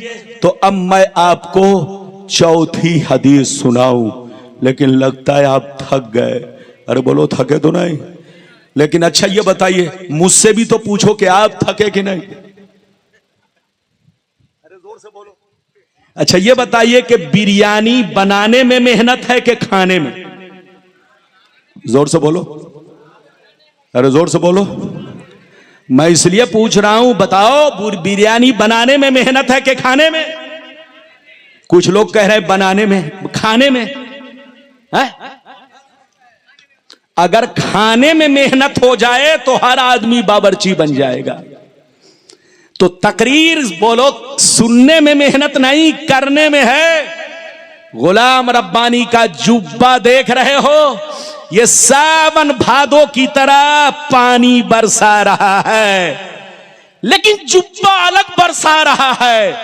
तो अब मैं आपको चौथी हदीस सुनाऊं, लेकिन लगता है आप थक गए। अरे बोलो, थके तो नहीं? लेकिन अच्छा ये बताइए, मुझसे भी तो पूछो कि आप थके कि नहीं? अरे जोर से बोलो। अच्छा ये बताइए कि बिरयानी बनाने में मेहनत है कि खाने में? जोर से बोलो, अरे जोर से बोलो। मैं इसलिए पूछ रहा हूं, बताओ बिरयानी बनाने में मेहनत है कि खाने में? कुछ लोग कह रहे हैं बनाने में, खाने में है? अगर खाने में मेहनत हो जाए तो हर आदमी बावर्ची बन जाएगा। तो तकरीर बोलो सुनने में मेहनत नहीं, करने में है। गुलाम रब्बानी का जुब्बा देख रहे हो, ये सावन भादों की तरह पानी बरसा रहा है, लेकिन जुब्बा अलग बरसा रहा है,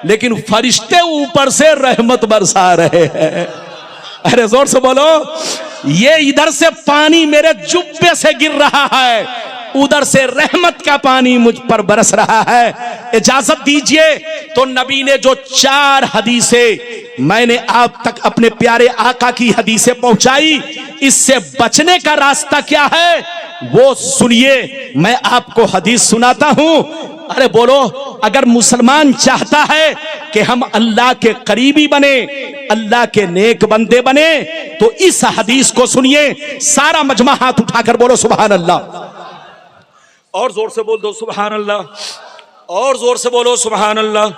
लेकिन फरिश्ते ऊपर से रहमत बरसा रहे हैं। अरे जोर से बोलो, ये इधर से पानी मेरे जुब्बे से गिर रहा है, उधर से रहमत का पानी मुझ पर बरस रहा है। इजाजत दीजिए तो नबी ने जो 4 हदीसें मैंने आप तक अपने प्यारे आका की हदीसें पहुंचाई, इससे बचने का रास्ता क्या है वो सुनिए। मैं आपको हदीस सुनाता हूं। अरे बोलो, अगर मुसलमान चाहता है कि हम अल्लाह के करीबी बने, अल्लाह के नेक बंदे बने, तो इस हदीस को सुनिए। सारा मजमा हाथ उठाकर बोलो सुभान अल्लाह, और जोर से बोल दो सुभान अल्लाह, और जोर से बोलो सुभान अल्लाह।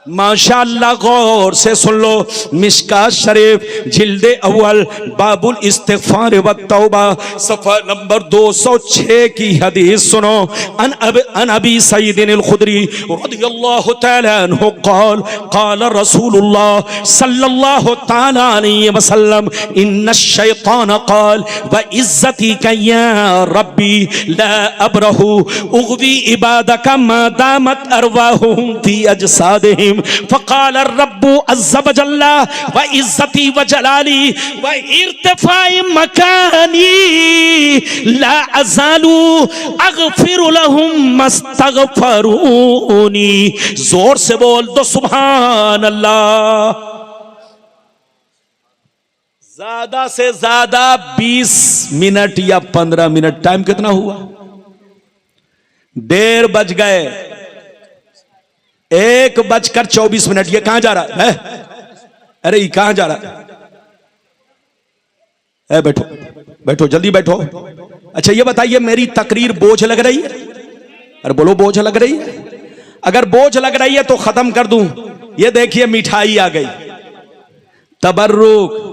माशाअल्लाह गौर से सुन लो। मिशकात शरीफ जिल्दे अव्वल बाबुल इस्तिग़फ़ार व तौबा सफ़ा नंबर 206 की हदीस सुनो। अन अबी सईदिन अल खुदरी रज़ियल्लाहु तआला अन्हु क़ाल क़ाल रसूलुल्लाह सल्लल्लाहु तआला अलैहि वसल्लम इन्न शैतान क़ाल व इज़्ज़ती का या रब्बी ला अबरहु उग़वी इबादका मा दामत अरवाहुहुम फी अजसादिहिम फ़क़ाल रब्बु अज़्ज़ व जल्ल व इज़्ज़ती व जलाली व इर्तिफ़ाई मकानी ला अज़ालू अग़फ़िरु लहुम मस्तग़फ़रूनी। जोर से बोल दो सुभान अल्लाह। ज्यादा से ज्यादा 20 मिनट या 15 मिनट। टाइम कितना हुआ? 1:30 बज गए। 1:24 ये कहां जा रहा है? अरे ये कहां जा रहा है? बैठो बैठो जल्दी बैठो। अच्छा ये बताइए मेरी तकरीर बोझ लग रही है? अरे बोलो बोझ लग रही है? अगर बोझ लग रही है तो खत्म कर दूं। ये देखिए मिठाई आ गई, तबर्रुक।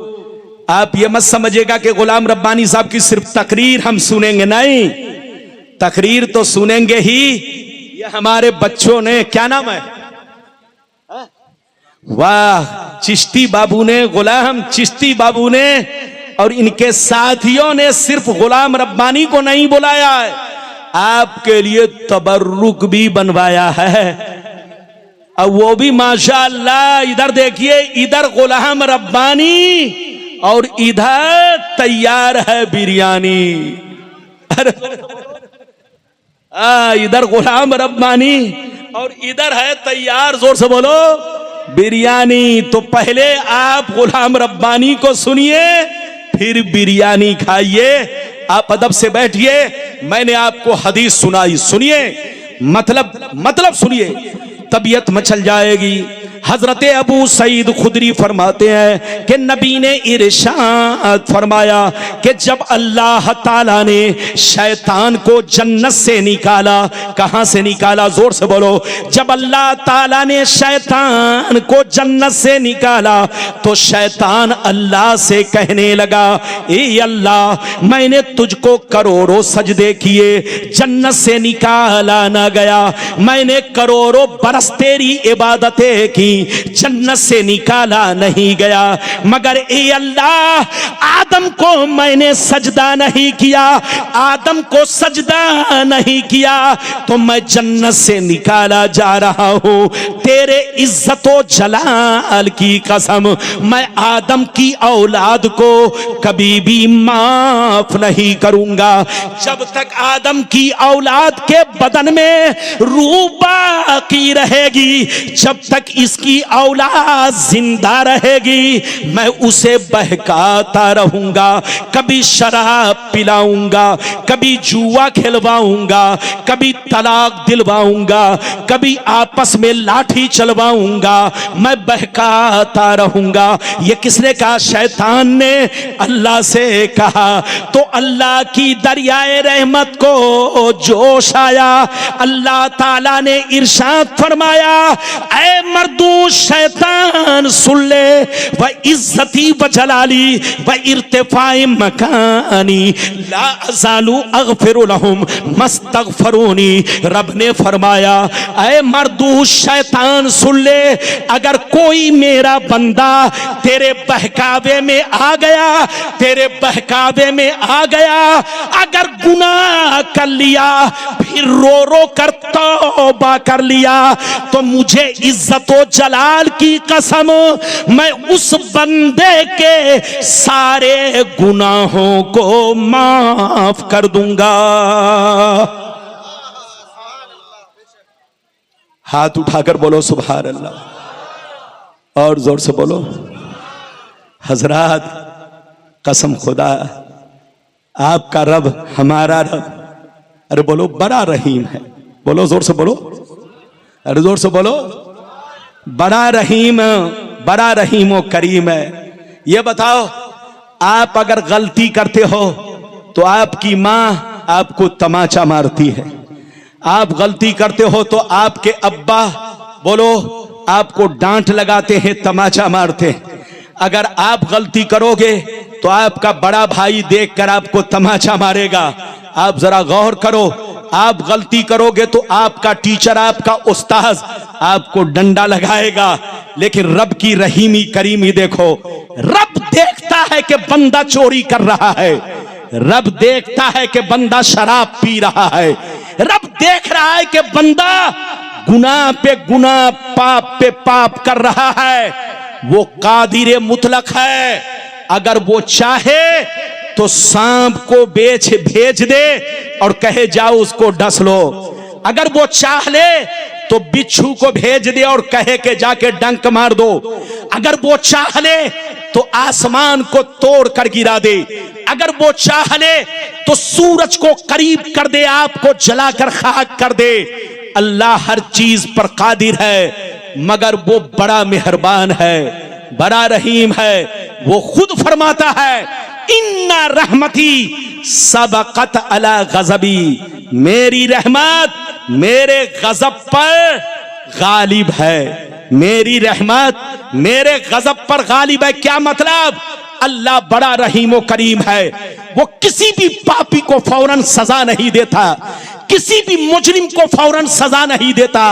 आप ये मत समझिएगा कि गुलाम रब्बानी साहब की सिर्फ तकरीर हम सुनेंगे, नहीं, तकरीर तो सुनेंगे ही। ये हमारे बच्चों ने, क्या नाम है, वाह, चिश्ती बाबू ने, गुलाम चिश्ती बाबू ने और इनके साथियों ने सिर्फ गुलाम रब्बानी को नहीं बुलाया है, आपके लिए तबर्रुक भी बनवाया है। अब वो भी माशाअल्लाह। इधर देखिए, इधर गुलाम रब्बानी और इधर तैयार है बिरयानी। इधर गुलाम रब्बानी और इधर है तैयार, जोर से बोलो, बिरयानी। तो पहले आप गुलाम रब्बानी को सुनिए, फिर बिरयानी खाइए। आप अदब से बैठिए। मैंने आपको हदीस सुनाई, सुनिए, मतलब सुनिए, तबीयत मचल जाएगी। हजरत अबू सईद खुदरी फरमाते हैं कि नबी ने इरशाद फरमाया कि जब अल्लाह ताला ने शैतान को जन्नत से निकाला, कहां से निकाला, जोर से बोलो, जब अल्लाह ताला ने शैतान को जन्नत से निकाला तो शैतान अल्लाह से कहने लगा, ए अल्लाह, मैंने तुझको करोड़ों सजदे किए, जन्नत से निकाला ना गया। मैंने करोड़ों बरस तेरी इबादतें की, जन्नत से निकाला नहीं गया। मगर ए अल्लाह, आदम को मैंने सजदा नहीं किया, आदम को सजदा नहीं किया तो मैं जन्नत से निकाला जा रहा हूं। तेरे इज्जतो जलाल की कसम, मैं आदम की औलाद को कभी भी माफ नहीं करूंगा। जब तक आदम की औलाद के बदन में रूह बाकी रहेगी, जब तक इसकी औलाद जिंदा रहेगी, मैं उसे बहकाता रहूंगा। कभी शराब पिलाऊंगा, कभी जुआ खिलवाऊंगा, कभी तलाक दिलवाऊंगा, कभी आपस में लाठी चलवाऊंगा, मैं बहकाता रहूंगा। ये किसने कहा? शैतान ने अल्लाह से कहा। तो अल्लाह की दरियाए रहमत को जोश आया। अल्लाह ताला ने इरशाद फरमाया, ऐ मर्दू शैतान सुन ले, व इज्जती व जलाली व इर्तिफाई मकानी ला अज़ालू अग़फ़िरु लहुम मस्तग़फ़रूनी। रब ने फरमाया, ऐ मर्दू शैतान सुन ले, अगर कोई मेरा बंदा तेरे बहकावे में आ गया, तेरे बहकावे में आ गया, अगर गुनाह कर लिया, फिर रो रो कर तौबा कर लिया, तो मुझे इज्जतो जलाल की कसम, मैं उस बंदे के सारे गुनाहों को माफ कर दूंगा। हाथ उठाकर बोलो सुभान अल्लाह, और जोर से बोलो। हजरात, कसम खुदा, आपका रब हमारा रब, अरे बोलो, बड़ा रहीम है। बोलो जोर से बोलो, अरे जोर से बोलो, बड़ा रहीम, बड़ा रहीम और करीम है। ये बताओ, आप अगर गलती करते हो तो आपकी मां आपको तमाचा मारती है, आप गलती करते हो तो आपके अब्बा, बोलो, आपको डांट लगाते हैं, तमाचा मारते हैं। अगर आप गलती करोगे तो आपका बड़ा भाई देखकर आपको तमाचा मारेगा। आप जरा गौर करो, आप गलती करोगे तो आपका टीचर, आपका उस्ताद आपको डंडा लगाएगा। लेकिन रब की रहीमी करीमी देखो, रब देखता है कि बंदा चोरी कर रहा है, रब देखता है कि बंदा शराब पी रहा है, रब देख रहा है कि बंदा गुनाह पे गुनाह, पाप पे पाप कर रहा है। वो कादिर मुतलक है, अगर वो चाहे तो सांप को भेज दे और कहे जाओ उसको डस लो। अगर वो चाह ले तो बिच्छू को भेज दे और कहे के जाके डंक मार दो। अगर वो चाह ले तो आसमान को तोड़ कर गिरा दे। अगर वो चाह ले तो सूरज को करीब कर दे, आपको जलाकर खाक कर दे। अल्लाह हर चीज पर कादिर है, मगर वो बड़ा मेहरबान है, बड़ा रहीम है। वो खुद फरमाता है, इन्ना रहमती सबकत अला गज़बी, मेरी रहमत मेरे गजब पर गालिब है, मेरी रहमत मेरे गजब पर गालिब है। क्या मतलब? अल्लाह बड़ा रहीम व करीम है। वो किसी भी पापी को फौरन सजा नहीं देता, किसी भी मुजरिम को फौरन सजा नहीं देता,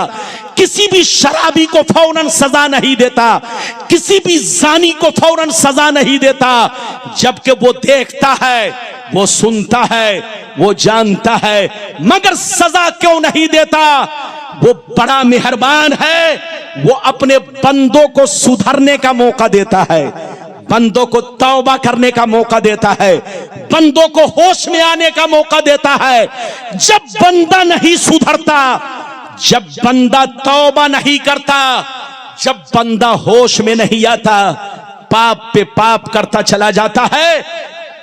किसी भी शराबी को फौरन सजा नहीं देता, किसी भी जानी को फौरन सजा नहीं देता। जबकि वो देखता है, वो सुनता है, वो जानता है, मगर सजा क्यों नहीं देता? वो बड़ा मेहरबान है, वो अपने बंदों को सुधरने का मौका देता है, बंदों को तौबा करने का मौका देता है, बंदों को होश में आने का मौका देता है। जब बंदा नहीं सुधरता, जब बंदा तौबा नहीं करता, जब बंदा होश में नहीं आता, पाप पे पाप करता चला जाता है,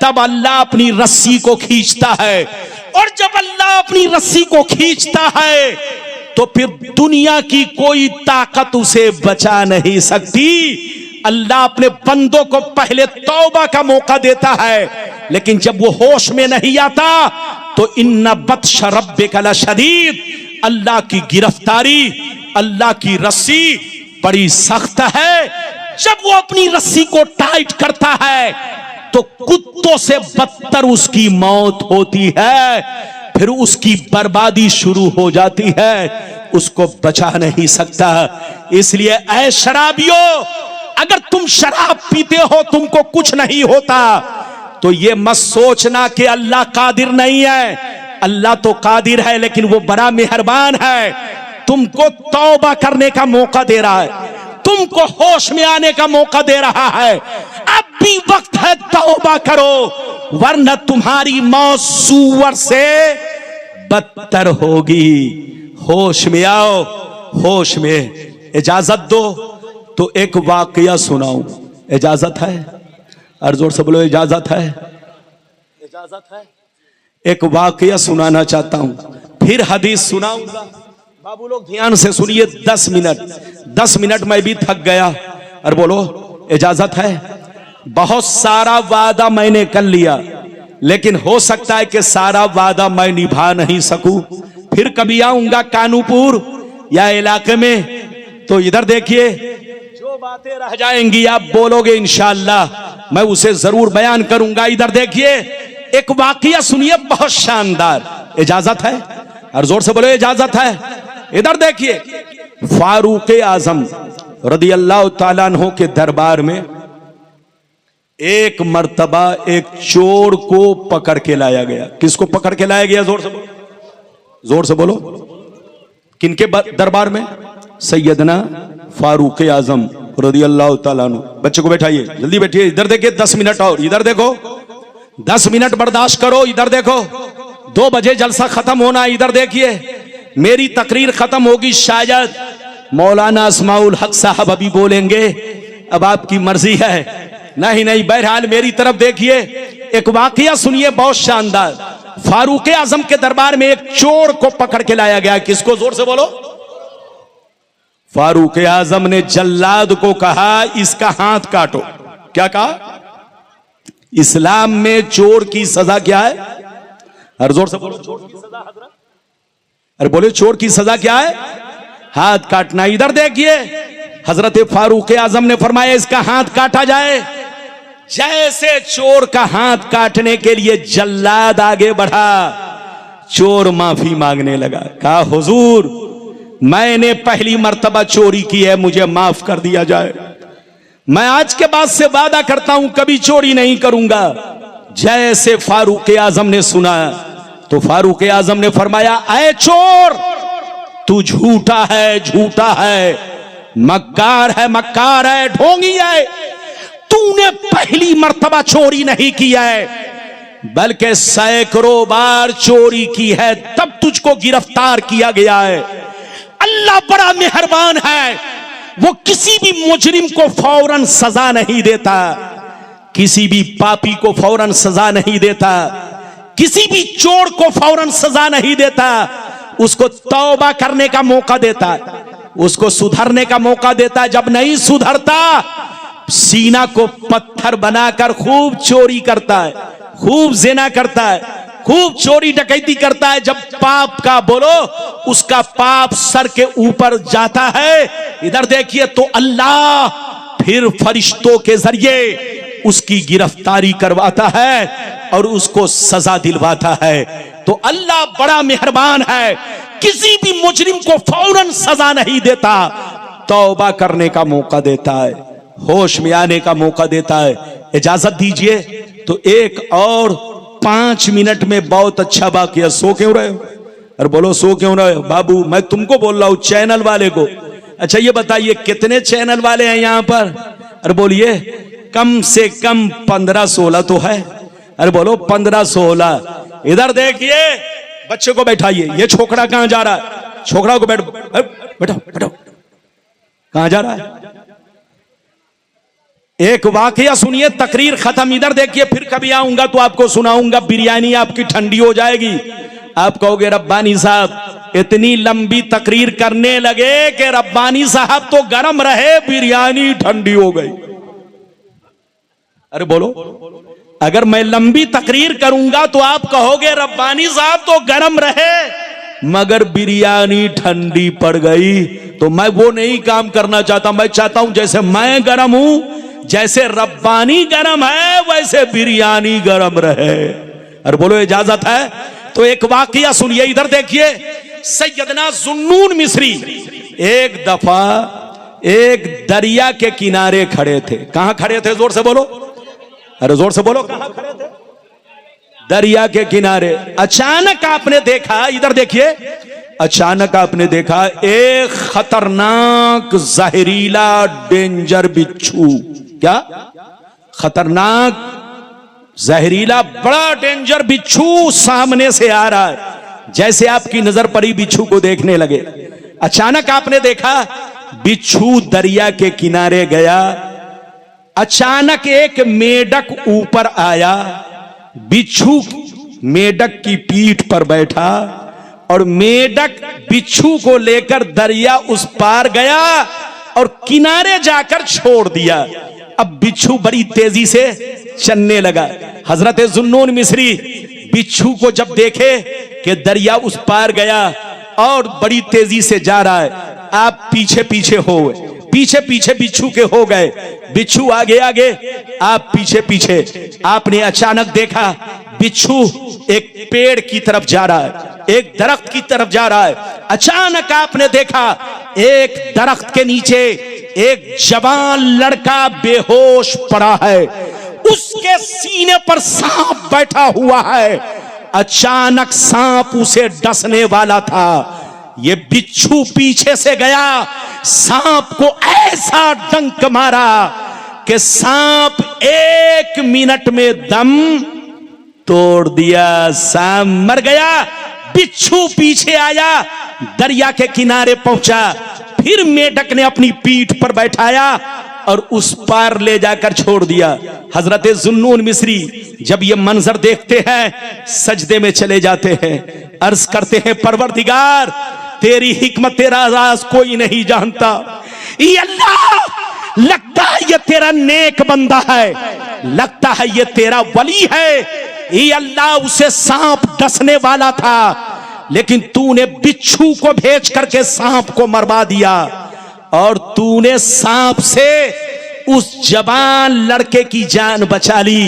तब अल्लाह अपनी रस्सी को खींचता है। और जब अल्लाह अपनी रस्सी को खींचता है तो फिर दुनिया की कोई ताकत उसे बचा नहीं सकती। अल्लाह अपने बंदों को पहले तौबा का मौका देता है, लेकिन जब वो होश में नहीं आता तो इन्ना बत्श रब्बिका लशदीद, अल्लाह की गिरफ्तारी, अल्लाह की रस्सी बड़ी सख्त है। जब वो अपनी रस्सी को टाइट करता है तो कुत्तों से बदतर उसकी मौत होती है, फिर उसकी बर्बादी शुरू हो जाती है, उसको बचा नहीं सकता। इसलिए ऐ शराबियों, अगर तुम शराब पीते हो तुमको कुछ नहीं होता, तो ये मत सोचना कि अल्लाह कादिर नहीं है। अल्लाह तो कादिर है, लेकिन वो बड़ा मेहरबान है। तुमको तौबा करने का मौका दे रहा है, तुमको होश में आने का मौका दे रहा है। अब भी वक्त है, तौबा करो, वरना तुम्हारी मौत सूअर से बदतर होगी। होश में आओ, होश में। इजाजत दो तो एक वाकया सुनाऊं, इजाजत है? और जोर से बोलो, इजाजत है? इजाजत है? एक वाकया सुनाना चाहता हूं, फिर हदीस सुनाऊंगा। बाबू लोग ध्यान से सुनिए, 10 मिनट मैं भी थक गया। और बोलो, इजाजत है? बहुत सारा वादा मैंने कर लिया, लेकिन हो सकता है कि सारा वादा मैं निभा नहीं सकूं। फिर कभी आऊंगा कानूपुर या इलाके में, तो इधर देखिए, जो बातें रह जाएंगी आप बोलोगे इंशाअल्लाह, मैं उसे जरूर बयान करूंगा। इधर देखिए, एक वाकया सुनिए, बहुत शानदार। इजाजत है? और जोर से बोलो, इजाजत है? इधर देखिए, फारूक आजम रदी अल्लाह ताला अन्हु के दरबार में एक मर्तबा एक चोर को पकड़ के लाया गया। किसको पकड़ के लाया गया? जोर से बोलो, जोर से बोलो। किनके दरबार में? सैयदना फारूक आजम रदी अल्लाह ताला अन्हु। बच्चे को बैठाइए, जल्दी बैठिए। इधर देखिए, 10 मिनट और। इधर देखो, 10 मिनट बर्दाश्त करो। इधर देखो, 2 बजे जलसा खत्म होना। इधर देखिए, मेरी तकरीर खत्म होगी, शायद मौलाना अस्माउल हक साहब अभी बोलेंगे, अब आपकी मर्जी है। नहीं, बहरहाल मेरी तरफ देखिए, एक वाकया सुनिए, बहुत शानदार। फारूक आजम के दरबार में एक चोर को पकड़ के लाया गया। किसको? जोर से बोलो। फारूक आजम ने जल्लाद को कहा, इसका हाथ काटो। क्या कहा? इस्लाम में चोर की सजा क्या है? और जोर से बोलो, चोर की सजा हजरत? अरे बोले, चोर की सजा क्या है? हाथ काटना। इधर देखिए, हजरत फारूक आजम ने फरमाया इसका हाथ काटा जाए। जैसे चोर का हाथ काटने के लिए जल्लाद आगे बढ़ा, चोर माफी मांगने लगा, कहा हुजूर मैंने पहली मर्तबा चोरी की है, मुझे माफ कर दिया जाए, मैं आज के बाद से वादा करता हूं कभी चोरी नहीं करूंगा। जैसे फारूक आजम ने सुना तो फारूक आजम ने फरमाया, ऐ चोर तू झूठा है, झूठा है, मक्कार है, मक्कार है, ढोंगी है, तूने पहली मर्तबा चोरी नहीं किया है बल्कि सैकड़ों बार चोरी की है, तब तुझको गिरफ्तार किया गया है। अल्लाह बड़ा मेहरबान है, वो किसी भी मुजरिम को फौरन सजा नहीं देता, किसी भी पापी को फौरन सजा नहीं देता, किसी भी चोर को फौरन सजा नहीं देता, उसको तौबा करने का मौका देता है, उसको सुधरने का मौका देता है। जब नहीं सुधरता सीना को पत्थर बनाकर खूब चोरी करता है, खूब ज़िना करता है, खूब चोरी डकैती करता है। जब पाप का बोलो उसका पाप सर के ऊपर जाता है, इधर देखिए तो अल्लाह फिर फरिश्तों के जरिए उसकी गिरफ्तारी करवाता है और उसको सजा दिलवाता है। तो अल्लाह बड़ा मेहरबान है, किसी भी मुजरिम को फौरन सजा नहीं देता, तौबा करने का मौका देता है, होश में आने का मौका देता है। इजाजत दीजिए तो एक और 5 मिनट में बहुत अच्छा वाकया। सो क्यों रहे हो? अरे बोलो सो क्यों रहे हो? बाबू मैं तुमको बोल रहा हूं, चैनल वाले को। अच्छा ये बताइए कितने चैनल वाले हैं यहां पर? अरे बोलिए कम से कम 15-16 तो है। अरे बोलो 15-16। इधर देखिए, बच्चे को बैठाइए। ये छोकरा कहां जा रहा है? छोकरा को बैठो बैठो बैठो। कहां जा रहा है? एक वाकया सुनिए, तकरीर खत्म। इधर देखिए, फिर कभी आऊंगा तो आपको सुनाऊंगा, बिरयानी आपकी ठंडी हो जाएगी। आप कहोगे रब्बानी साहब इतनी लंबी तकरीर करने लगे कि रब्बानी साहब तो गरम रहे, बिरयानी ठंडी हो गई। अरे बोलो, अगर मैं लंबी तकरीर करूंगा तो आप कहोगे रब्बानी साहब तो गरम रहे मगर बिरयानी ठंडी पड़ गई। तो मैं वो नहीं काम करना चाहता। मैं चाहता हूं जैसे मैं गरम हूं, जैसे रब्बानी गरम है, वैसे बिरयानी गरम रहे। अरे बोलो इजाजत है? तो एक वाकया सुनिए, इधर देखिए। सैयदना जुन्नून मिस्री एक दफा एक दरिया के किनारे खड़े थे। कहां खड़े थे? जोर से बोलो, अरे जोर से बोलो, कहां खड़े थे? दरिया के किनारे। अचानक आपने देखा, इधर देखिए, अचानक आपने देखा एक खतरनाक जहरीला डेंजर बिच्छू। क्या? खतरनाक जहरीला बड़ा डेंजर बिच्छू सामने से आ रहा है। जैसे आपकी नजर पड़ी बिच्छू को देखने लगे, अचानक आपने देखा बिच्छू दरिया के किनारे गया। अचानक एक मेढक ऊपर आया, बिच्छू मेढक की पीठ पर बैठा और मेढक बिच्छू को लेकर दरिया उस पार गया और किनारे जाकर छोड़ दिया। अब बिच्छू बड़ी तेजी से चलने लगा। हजरत जुन्नून मिस्री बिच्छू को जब देखे कि दरिया उस पार गया और बड़ी तेजी से जा रहा है, आप पीछे पीछे हो गए, पीछे पीछे बिच्छू के हो गए। बिच्छू आगे आगे, आप पीछे पीछे। आपने अचानक देखा बिच्छू एक पेड़ की तरफ जा रहा है, एक दरख्त की तरफ जा रहा है। अचानक आपने देखा एक दरख्त के नीचे एक जवान लड़का बेहोश पड़ा है, उसके सीने पर सांप बैठा हुआ है। अचानक सांप उसे डसने वाला था। ये बिच्छू पीछे से गया, सांप को ऐसा डंक मारा कि सांप 1 मिनट में दम तोड़ दिया, सांप मर गया। बिच्छू पीछे आया, दरिया के किनारे पहुंचा, फिर मेढक ने अपनी पीठ पर बैठाया और उस पार ले जाकर छोड़ दिया। हजरत जुन्नून मिस्री जब ये मंजर देखते हैं सजदे में चले जाते हैं, अर्ज करते हैं परवरदिगार तेरी हिकमत तेरा राज कोई नहीं जानता। ये अल्लाह लगता है ये तेरा नेक बंदा है, लगता है ये तेरा वली है। ये अल्लाह उसे सांप डसने वाला था लेकिन तूने बिच्छू को भेज करके सांप को मरवा दिया। और तूने सांप से उस जवान लड़के की जान बचा ली।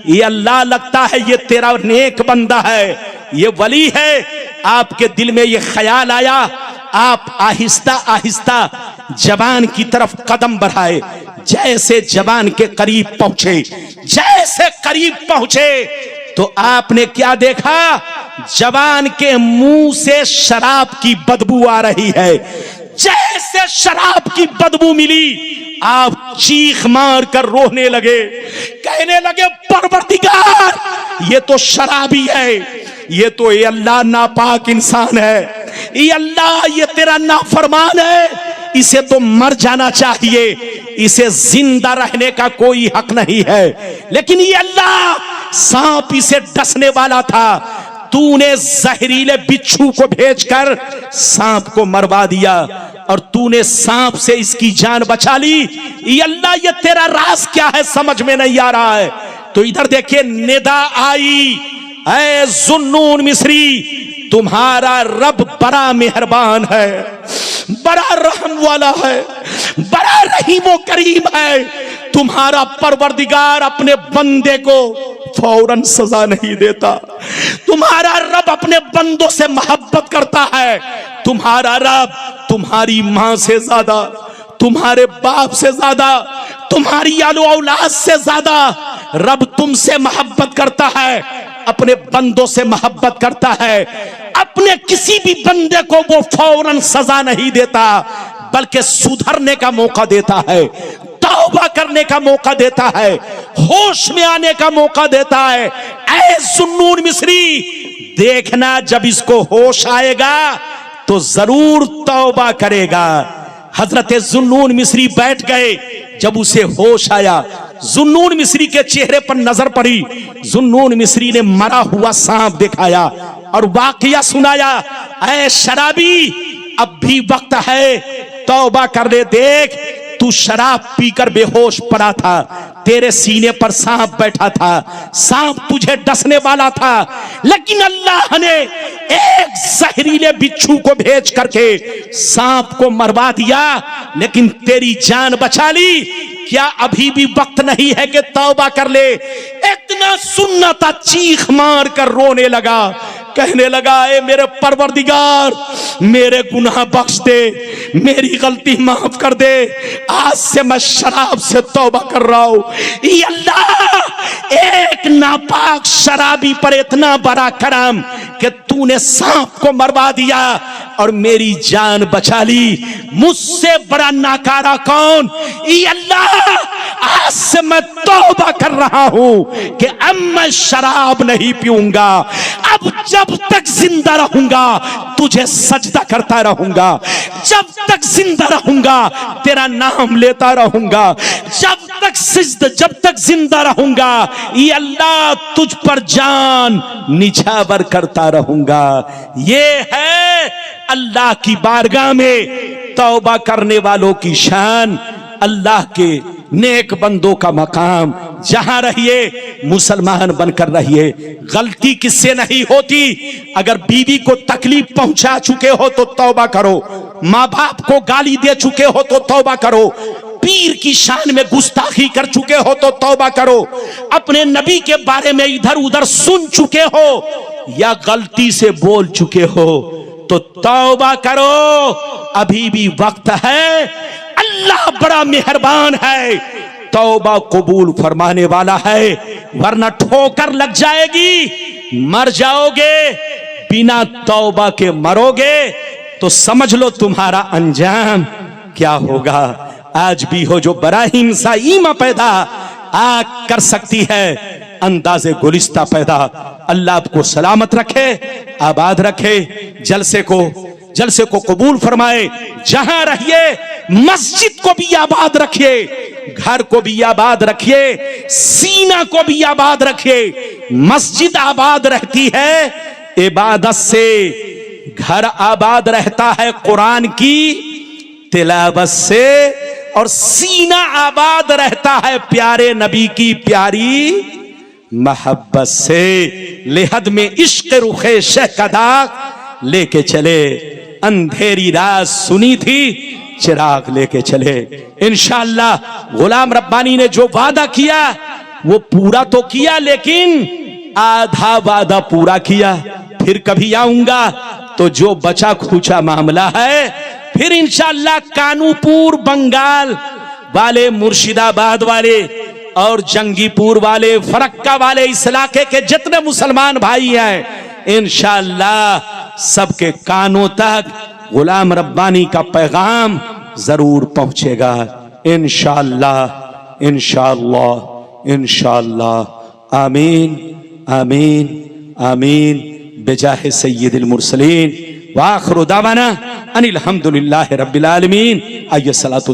ये अल्लाह लगता है ये तेरा नेक बंदा है, ये वली है। आपके दिल में ये ख्याल आया, आप आहिस्ता आहिस्ता जवान की तरफ कदम बढ़ाए। जैसे जवान के करीब पहुंचे, जैसे करीब पहुंचे तो आपने क्या देखा? जवान के मुंह से शराब की बदबू आ रही है। जैसे शराब की बदबू मिली, आप चीख मार कर रोने लगे, कहने लगे परवरदिगार, ये तो शराबी है, ये तो ये अल्लाह नापाक इंसान है, ये अल्लाह ये तेरा नाफरमान है, इसे तो मर जाना चाहिए, इसे जिंदा रहने का कोई हक नहीं है। लेकिन ये अल्लाह, सांप इसे डसने वाला था, तूने जहरीले बिच्छू को भेजकर सांप को मरवा दिया और तूने सांप से इसकी जान बचा ली। ये अल्लाह ये तेरा राज क्या है समझ में नहीं आ रहा है। तो इधर देखिए निदा आई, ऐ जुन्नून मिस्री, तुम्हारा रब बड़ा मेहरबान है, बड़ा रहम वाला है, बड़ा रहीम व करीम है। तुम्हारा परवरदिगार अपने बंदे को फौरन सजा नहीं देता। तुम्हारा रब अपने बंदों से मोहब्बत करता है। तुम्हारा रब तुम्हारी मां से ज्यादा, तुम्हारे बाप से ज्यादा, तुम्हारी आलो औलाद से ज्यादा रब तुमसे मोहब्बत करता है, अपने बंदों से मोहब्बत करता है। अपने किसी भी बंदे को वो फौरन सजा नहीं देता, बल्कि सुधरने का मौका देता है, तौबा करने का मौका देता है, होश में आने का मौका देता है। ऐ जुन्नून मिस्री, देखना जब इसको होश आएगा तो जरूर तौबा करेगा। हजरत जुन्नून मिस्री बैठ गए। जब उसे होश आया, जुन्नून मिस्री के चेहरे पर नजर पड़ी, जुन्नून मिस्री ने मरा हुआ सांप दिखाया और वाकया सुनाया। ऐ शराबी, अब भी वक्त है, तौबा कर ले। देख, तू शराब पीकर बेहोश पड़ा था, तेरे सीने पर सांप बैठा था, सांप तुझे डसने वाला था, लेकिन अल्लाह ने एक जहरीले बिच्छू को भेज करके सांप को मरवा दिया, लेकिन तेरी जान बचा ली। क्या अभी भी वक्त नहीं है कि तौबा कर ले? इतना सुनना था, चीख मार कर रोने लगा, कहने लगा, ए मेरे परवरदिगार, मेरे गुनाह बख्श दे, मेरी गलती माफ कर दे, आज से मैं शराब से तौबा कर रहा हूं। ये अल्लाह, एक नापाक शराबी पर इतना बड़ा करम कि तूने सांप को मरवा दिया और मेरी जान बचा ली। मुझसे बड़ा नाकारा कौन? ये अल्लाह, आज से मैं तौबा कर रहा हूं कि अब मैं शराब नहीं पीऊंगा, अब जब तक जिंदा रहूंगा तुझे सजदा करता रहूंगा, जब तक जिंदा रहूंगा तेरा नाम लेता रहूंगा, जब तक जिंदा रहूंगा ये अल्लाह तुझ पर जान निछावर करता रहूंगा। ये है अल्लाह की बारगाह में तौबा करने वालों की शान, अल्लाह के नेक बंदों का मकाम। जहां रहिए मुसलमान बनकर रहिए। गलती किससे नहीं होती? अगर बीवी को तकलीफ पहुंचा चुके हो तो तौबा करो, माँ बाप को गाली दे चुके हो तो तौबा करो, पीर की शान में गुस्ताखी कर चुके हो तो तौबा करो, अपने नबी के बारे में इधर उधर सुन चुके हो या गलती से बोल चुके हो तो तौबा करो, अभी भी वक्त है। अल्लाह बड़ा मेहरबान है, तौबा कबूल फरमाने वाला है, वरना ठोकर लग जाएगी, मर जाओगे, बिना तौबा के मरोगे तो समझ लो तुम्हारा अंजाम क्या होगा। आज भी हो जो बड़ा हिंसा ईमा पैदा आग कर सकती है, अंदाजे गुलिस्ता पैदा। अल्लाह आपको सलामत रखे, आबाद रखे, जलसे को कबूल फरमाए। जहां रहिए मस्जिद को भी आबाद रखिए, घर को भी आबाद रखिए, सीना को भी आबाद रखिए। मस्जिद आबाद रहती है इबादत से, घर आबाद रहता है कुरान की तिलावत से, और सीना आबाद रहता है प्यारे नबी की प्यारी मोहब्बत से। लेहद में इश्क रुखे शह का दाग लेके चले, अंधेरी रात सुनी थी चिराग लेके चले। इंशाअल्लाह गुलाम रब्बानी ने जो वादा किया वो पूरा तो किया, लेकिन आधा वादा पूरा किया। फिर कभी आऊंगा तो जो बचा खुचा मामला है, फिर इंशाअल्लाह कानूपुर बंगाल वाले, मुर्शिदाबाद वाले और जंगीपुर वाले, फरक्का वाले, इस इलाके के जितने मुसलमान भाई हैं, इंशाअल्लाह सबके कानों तक गुलाम रब्बानी का पैगाम जरूर पहुंचेगा। इंशाअल्लाह इंशाअल्लाह इंशाअल्लाह। आमीन आमीन आमीन बिजाह सय्यिदिल मुरसलीन व आखिरु दावाना अनिल हम्दुलिल्लाहि रब्बिल आलमीन। आइए सलातो